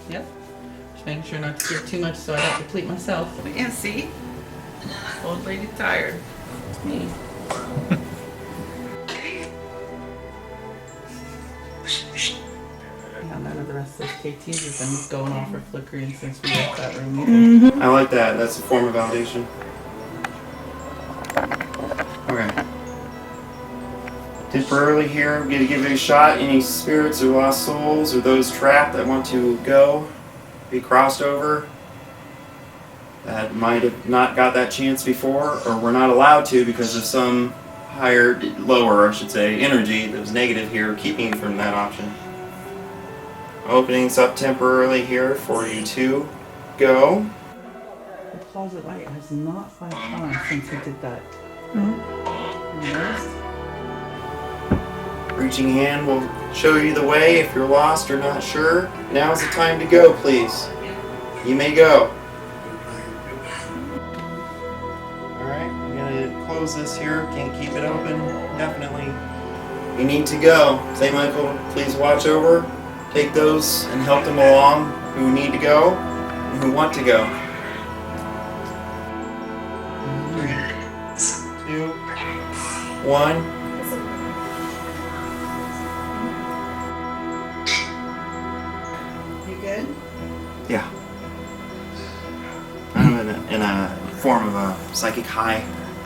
Yep. Just making sure not to give too much so I don't deplete myself. And see? Old lady tired. It's me. Yeah, none of the rest of those KTs have been going off or flickering since we left that room either. I like that. That's a form of validation. Okay. Temporarily here, I'm going to give it a shot. Any spirits or lost souls or those trapped that want to go, be crossed over, that might have not got that chance before or were not allowed to because of some lower, I should say, energy that was negative here, keeping you from that option. Openings up temporarily here for you to go. The closet light has not flashed on since we did that. Reaching hand will show you the way if you're lost or not sure. Now's the time to go, please. You may go. Alright, I'm going to close this here. Can't keep it open. Definitely. You need to go. St. Michael, please watch over. Take those and help them along who need to go and who want to go. 3, 2, 1. Yeah. I'm in a form of a psychic high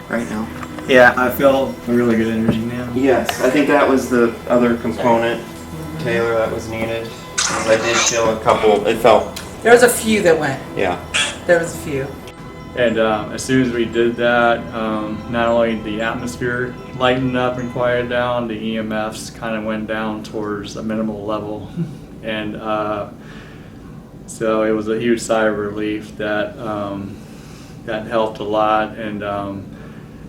right now. Yeah, I feel a really good energy now. Yes, I think that was the other component, Taylor, that was needed. I did feel a couple, it felt. There was a few that went. Yeah. There was a few. And as soon as we did that, not only the atmosphere lightened up and quieted down, the EMFs kind of went down towards a minimal level. And so it was a huge sigh of relief that helped a lot, and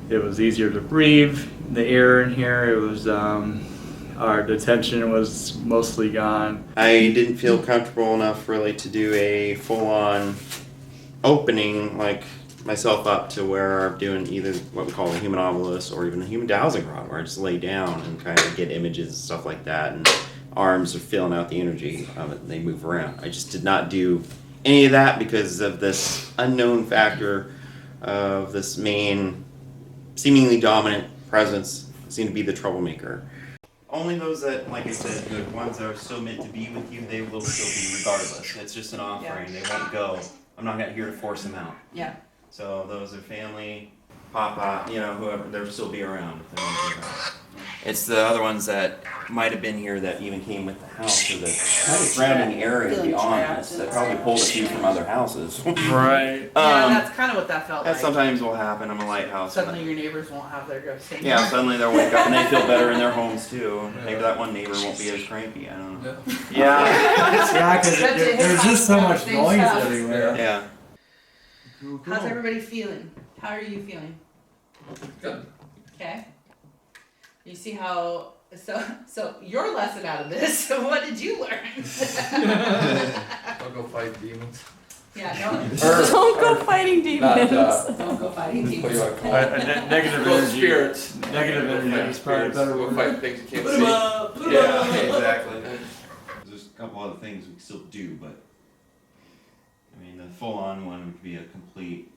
it was easier to breathe. The air in here, it was the tension was mostly gone. I didn't feel comfortable enough really to do a full-on opening like myself up to where I'm doing either what we call a human obelisk or even a human dowsing rod, where I just lay down and kind of get images and stuff like that, and arms are feeling out the energy of it and they move around. I just did not do any of that because of this unknown factor of this main, seemingly dominant presence seem to be the troublemaker. Only those that, like I said, the ones that are still meant to be with you, they will still be regardless. It's just an offering. They won't go. I'm not here to force them out. Yeah. So those are family, papa, whoever, they'll still be around if they want to be around. It's the other ones that might have been here that even came with the house or the surrounding area beyond this that probably pulled a few from other houses. Right. Yeah, that's kind of what that felt That like. sometimes will happen. I'm a lighthouse. Suddenly your neighbors won't have their ghosts anymore. Yeah, suddenly they'll wake up and they feel better in their homes too. Maybe that one neighbor won't be as cranky. I don't know. Yeah, because there's just so much noise everywhere. Yeah. How's everybody feeling? How are you feeling? Good. Okay. You see how so your lesson out of this, what did you learn? I'll go fight demons. Yeah, no. Don't go fighting demons. Don't go fighting What do you demons. want to call it? Negative Go energy. spirits. Negative energy is probably a better Go word. fight things you can't Put 'em see. up, put 'em Yeah, up. exactly. There's a couple other things we can still do, but I mean, the full-on one would be a complete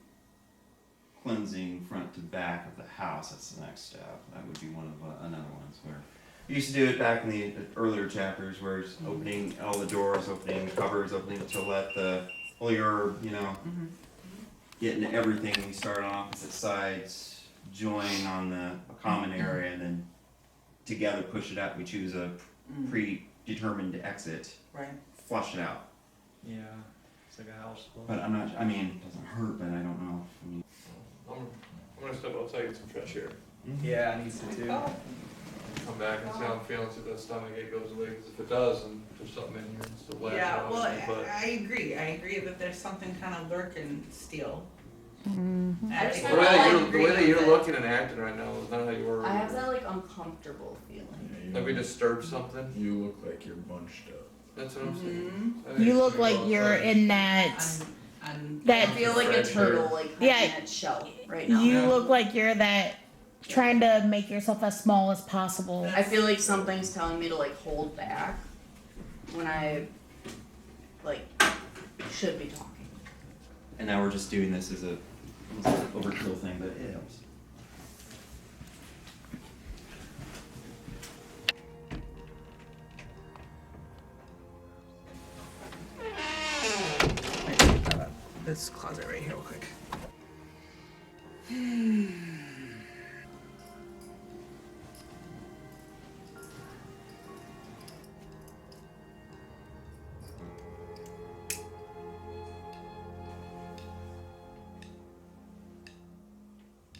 cleansing front to back of the house. That's the next step. That would be one of another ones where we used to do it back in the earlier chapters, where it's opening all the doors, opening the cupboards, opening to let the holy herb, get into everything. We start on opposite sides, join on the common area, and then together push it out. We choose a predetermined exit, Right. flush it out. Yeah, it's like a house full. But I'm not, I mean, it doesn't hurt, but I don't know. I mean, I'm gonna step outside and get some fresh air. Yeah, I need to too. Come back and see how I'm feeling, see if that stomach ache goes away, because if it does, then there's something in here that's still latching Yeah, on well, to me, but I agree. I agree that there's something kind of lurking still. I just the kinda way that like you're, the way that you're looking and acting right now is not how you were. I have that like uncomfortable feeling. Have we disturbed something? You look like you're bunched up. That's what I'm saying. Mm-hmm. I think You it's look gonna like go you're outside. in that. I'm I That feel like a Fresh turtle, air. like Yeah. in its shell right now. you look like you're that trying to make yourself as small as possible. I feel like something's telling me to like hold back when I like should be talking. and now we're just doing this as a overkill thing, but it helps. this closet right here real quick.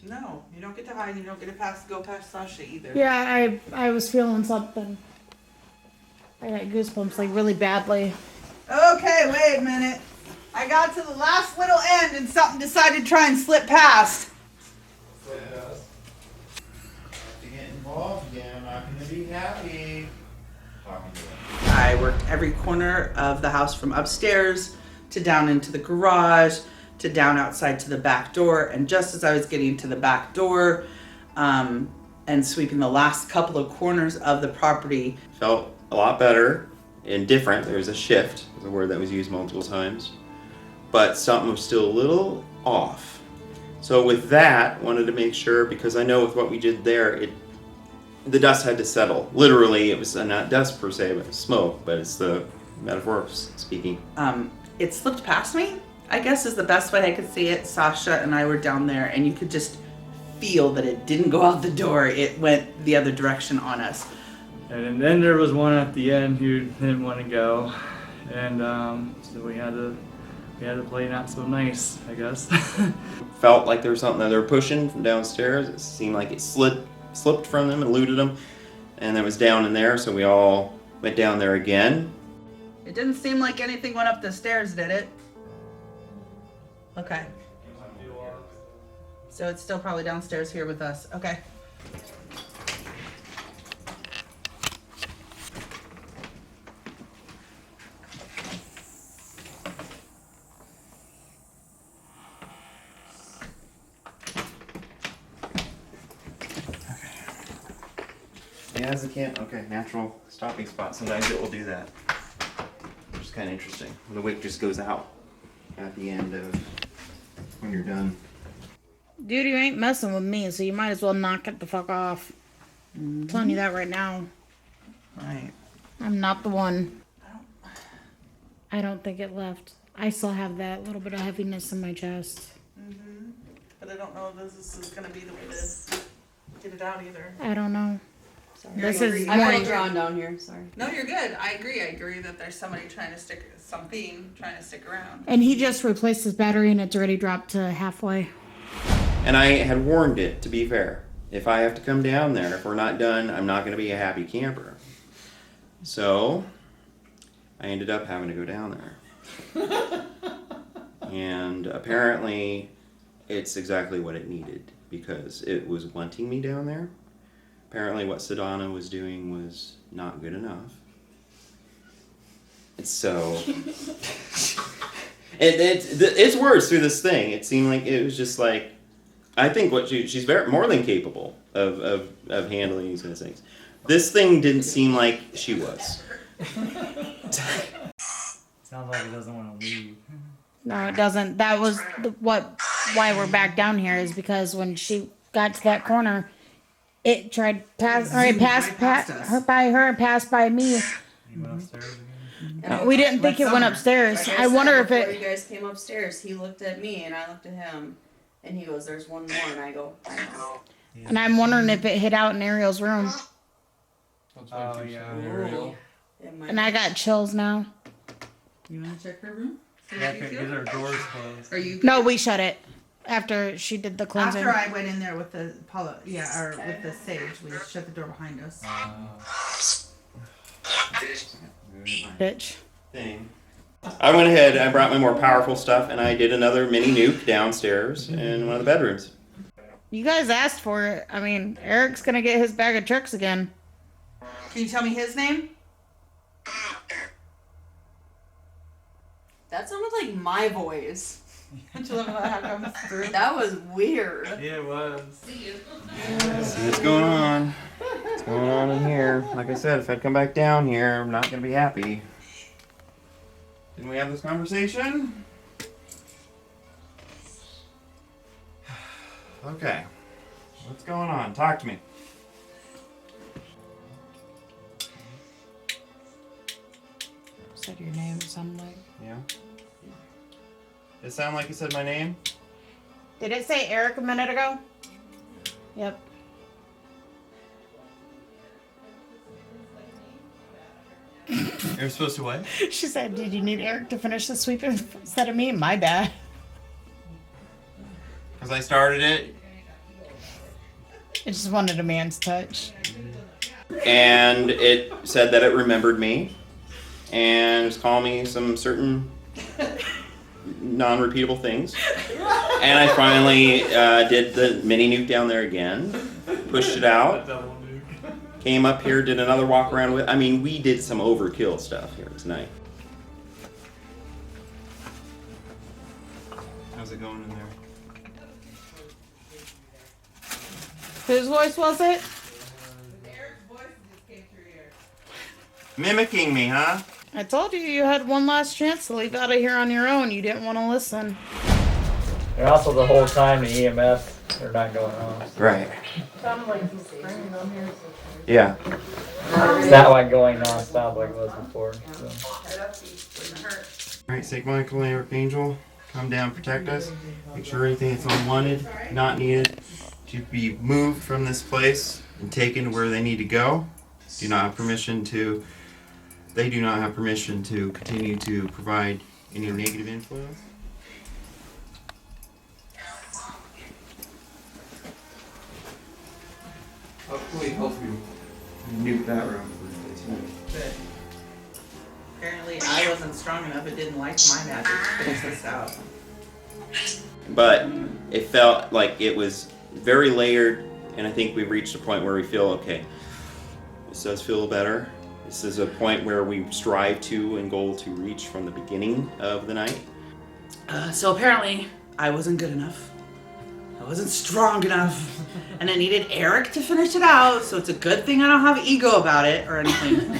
No, you don't get to hide. You don't get to go past Sasha either. Yeah, I was feeling something. I got goosebumps like really badly. Okay, wait a minute. I got to the last little end and something decided to try and slip past. To get involved again, I'm not going to be happy. Talking to them. I worked every corner of the house from upstairs to down into the garage to down outside to the back door. And just as I was getting to the back door and sweeping the last couple of corners of the property, Felt a lot better and different. There was a shift, was a word that was used multiple times. But something was still a little off. So with that, wanted to make sure, because I know with what we did there, the dust had to settle. Literally, it was not dust per se, but it was smoke, but it's the metaphor speaking. it slipped past me, I guess is the best way I could see it. Sasha and I were down there and you could just feel that it didn't go out the door. It went the other direction on us. And then there was one at the end who didn't want to go, and so we had to play not so nice, I guess. Felt like there was something that they were pushing from downstairs. It seemed like it slipped from them and eluded them, and it was down in there, so we all went down there again. It didn't seem like anything went up the stairs, did it? Okay. So it's still probably downstairs here with us. Okay. Yeah, as a can. Okay, natural stopping spot. Sometimes it will do that. Which is kind of interesting. The wick just goes out at the end of when you're done. Dude, you ain't messing with me, so you might as well knock it the fuck off. I'm telling you that right now. Right. I'm not the one. I don't think it left. I still have that little bit of heaviness in my chest. But I don't know if this is gonna be the way to get it out either. I don't know. Sorry. This is I more. feel drawn down here. Sorry. No, you're good. I agree that there's somebody trying to stick around. And he just replaced his battery and it's already dropped to halfway. And I had warned it, to be fair. If I have to come down there, if we're not done, I'm not going to be a happy camper. So, I ended up having to go down there. And apparently, it's exactly what it needed, because it was wanting me down there. Apparently what Sedona was doing was not good enough. So, it's words through this thing. It seemed like it was just like, I think what she's more than capable of handling these kind of things. This thing didn't seem like she was. Sounds like it doesn't want to leave. No, it doesn't. That was why we're back down here, is because when she got to that corner, it tried passed by her and passed by me. You went upstairs again? We didn't think it went upstairs. Like I wonder said, if before it. you guys came upstairs, he looked at me and I looked at him, and he goes, "There's one more," and I go, "I know." And I'm wondering if it hit out in Ariel's room. Oh, yeah. Ariel. It might- And I got chills now. You wanna check her room? Yeah, because our door's closed. Are you? No, we shut it after she did the cleansing. After I went in there with the with the sage, we shut the door behind us. Bitch. Thing. I went ahead, I brought my more powerful stuff, and I did another mini nuke downstairs in one of the bedrooms. You guys asked for it. I mean, Eric's gonna get his bag of tricks again. Can you tell me his name? That sounded like my voice. Don't you love how that comes through? That was weird. Yeah, it was. See what's going on. What's going on in here? Like I said, if I'd come back down here, I'm not gonna be happy. Didn't we have this conversation? Okay. What's going on? Talk to me. Said your name, something like. Yeah. Did it sound like you said my name? Did it say Eric a minute ago? Yep. You're supposed to what? She said, "Did you need Eric to finish the sweep instead of me?" My bad. Because I started it. It just wanted a man's touch. And it said that it remembered me. And it was calling me some certain non-repeatable things. And I finally did the mini nuke down there again. Pushed it out. Came up here, did another walk around with. I mean, we did some overkill stuff here tonight. How's it going in there? Whose voice was it? Eric's voice just came through here. Mimicking me, huh? I told you had one last chance to leave out of here on your own. You didn't want to listen. And also the whole time the EMF are not going off. Right. Sounded like he's screaming on here. Yeah. It's not like going non-stop like it was before. So. Alright, Saint Michael and Archangel, come down, protect us. Make sure anything that's unwanted, not needed, to be moved from this place and taken to where they need to go. They do not have permission to continue to provide any negative influence. Hopefully help you. Nuke that room. But apparently I wasn't strong enough. It didn't like my magic to finish this out. But it felt like it was very layered, and I think we've reached a point where we feel, okay, this does feel better. This is a point where we strive to and goal to reach from the beginning of the night. So apparently I wasn't good enough. wasn't strong enough, and it needed Eric to finish it out. So it's a good thing I don't have ego about it or anything.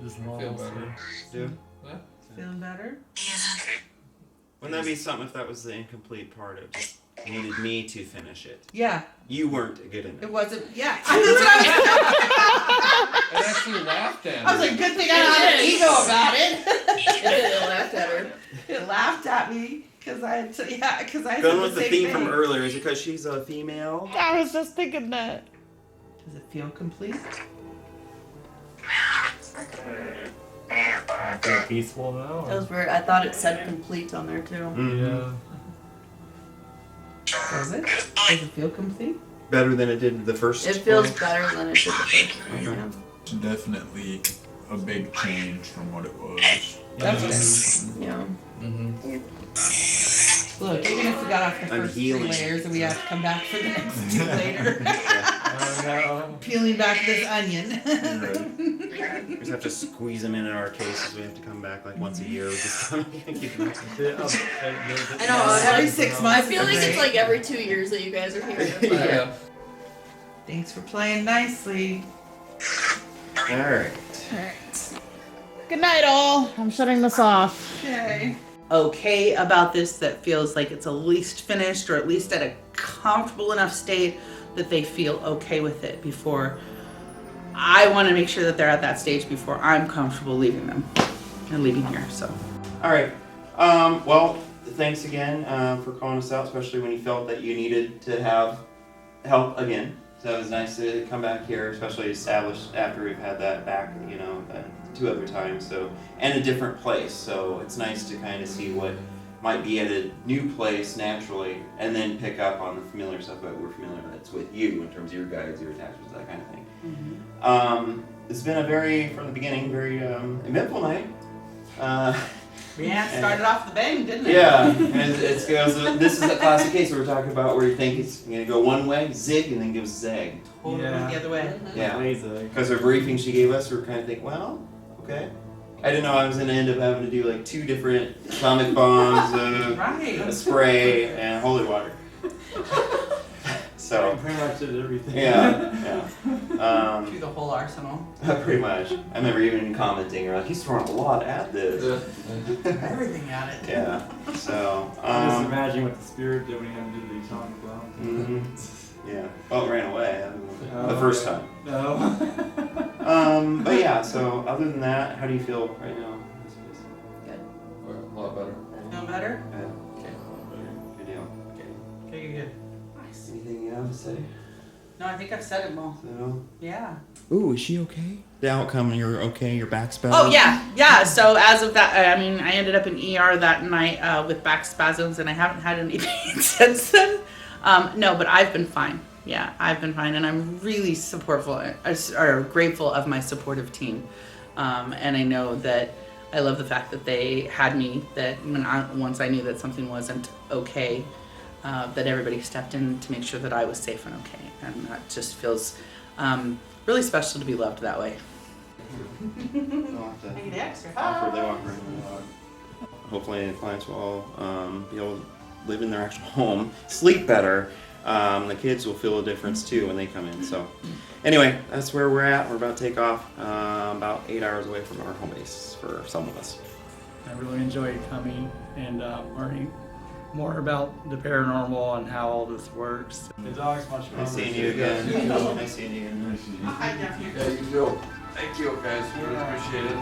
Just Feel normal better. stuff. Do? Feeling better? Wouldn't that be something if that was the incomplete part of it? You needed me to finish it. Yeah. You weren't good enough. It wasn't. Yeah. That's what I was. It actually laughed at me. I was like, good thing I don't have an ego about it. It laughed at her. It laughed at me because I had to, because I said Going the with the same theme thing. from earlier, is it because she's a female? I was just thinking that. Does it feel complete? I feel peaceful now. That was weird. I thought it said complete on there too. Yeah. Does it? Does it feel complete? Better than it did the first It feels one? better than it did the first one. Yeah. It's definitely a big change from what it was. That's Yeah. Look, even if we got off the I'm first 3 healing. layers and we have to come back for the next 2 later. Oh no. Peeling back this onion. We just have to squeeze them in our cases. We have to come back like once a year. We just I know. Every 6 I months. feel like okay. it's like every 2 years that you guys are here. But Yeah. Thanks for playing nicely. All right. Alright. Good night, all. I'm shutting this off. Okay. Okay about this that feels like it's at least finished or at least at a comfortable enough state that they feel okay with it before. I want to make sure that they're at that stage before I'm comfortable leaving them and leaving here. So. All right. Well, thanks again for calling us out, especially when you felt that you needed to have help again. So it was nice to come back here, especially established after we've had that back, 2 other times. So, and a different place. So it's nice to kind of see what might be at a new place naturally, and then pick up on the familiar stuff that we're familiar with. That's with you in terms of your guides, your attachments, that kind of thing. It's been a from the beginning, very eventful night. Yeah, it started off the bang, didn't it? Yeah, and this is a classic case where we're talking about where you think it's going to go one way, zig, and then goes zag. Totally Yeah. the other way. Yeah, Lazy. because her briefing she gave us, we were kind of thinking, well, okay. I didn't know I was going to end up having to do like 2 different atomic bombs, a Right. spray, and holy water. So, Pretty much did everything. yeah. Through the whole arsenal. Pretty much. I remember even commenting, you're like, he's throwing a lot at this. Everything at it. Yeah. So, Just imagine what the spirit did when he had to do the atomic bomb. yeah. Well, it ran away the first time. No. But yeah, so other than that, how do you feel right now? A lot better. Feel better? Okay. Good deal. Okay, good. Nice. Anything you have to say? No, I think I've said it all. No? Yeah. Ooh, is she okay? The outcome, you're okay, your back spasms? Oh, yeah. So as of that, I ended up in ER that night with back spasms, and I haven't had any pain since then. No, but I've been fine. Yeah, I've been fine, and I'm really grateful of my supportive team. And I know that I love the fact that they had me, that once I knew that something wasn't okay, that everybody stepped in to make sure that I was safe and okay. And that just feels really special to be loved that way. Hopefully the clients will all be able to live in their actual home, sleep better. The kids will feel a difference too when they come in. So anyway, that's where we're at. We're about to take off about 8 hours away from our home base for some of us. I really enjoyed coming and learning more about the paranormal and how all this works. The dog's much fun. Nice seeing you again. Nice seeing you again. Hi, Jeff. Yeah, you too. Thank you, guys. Really appreciate it.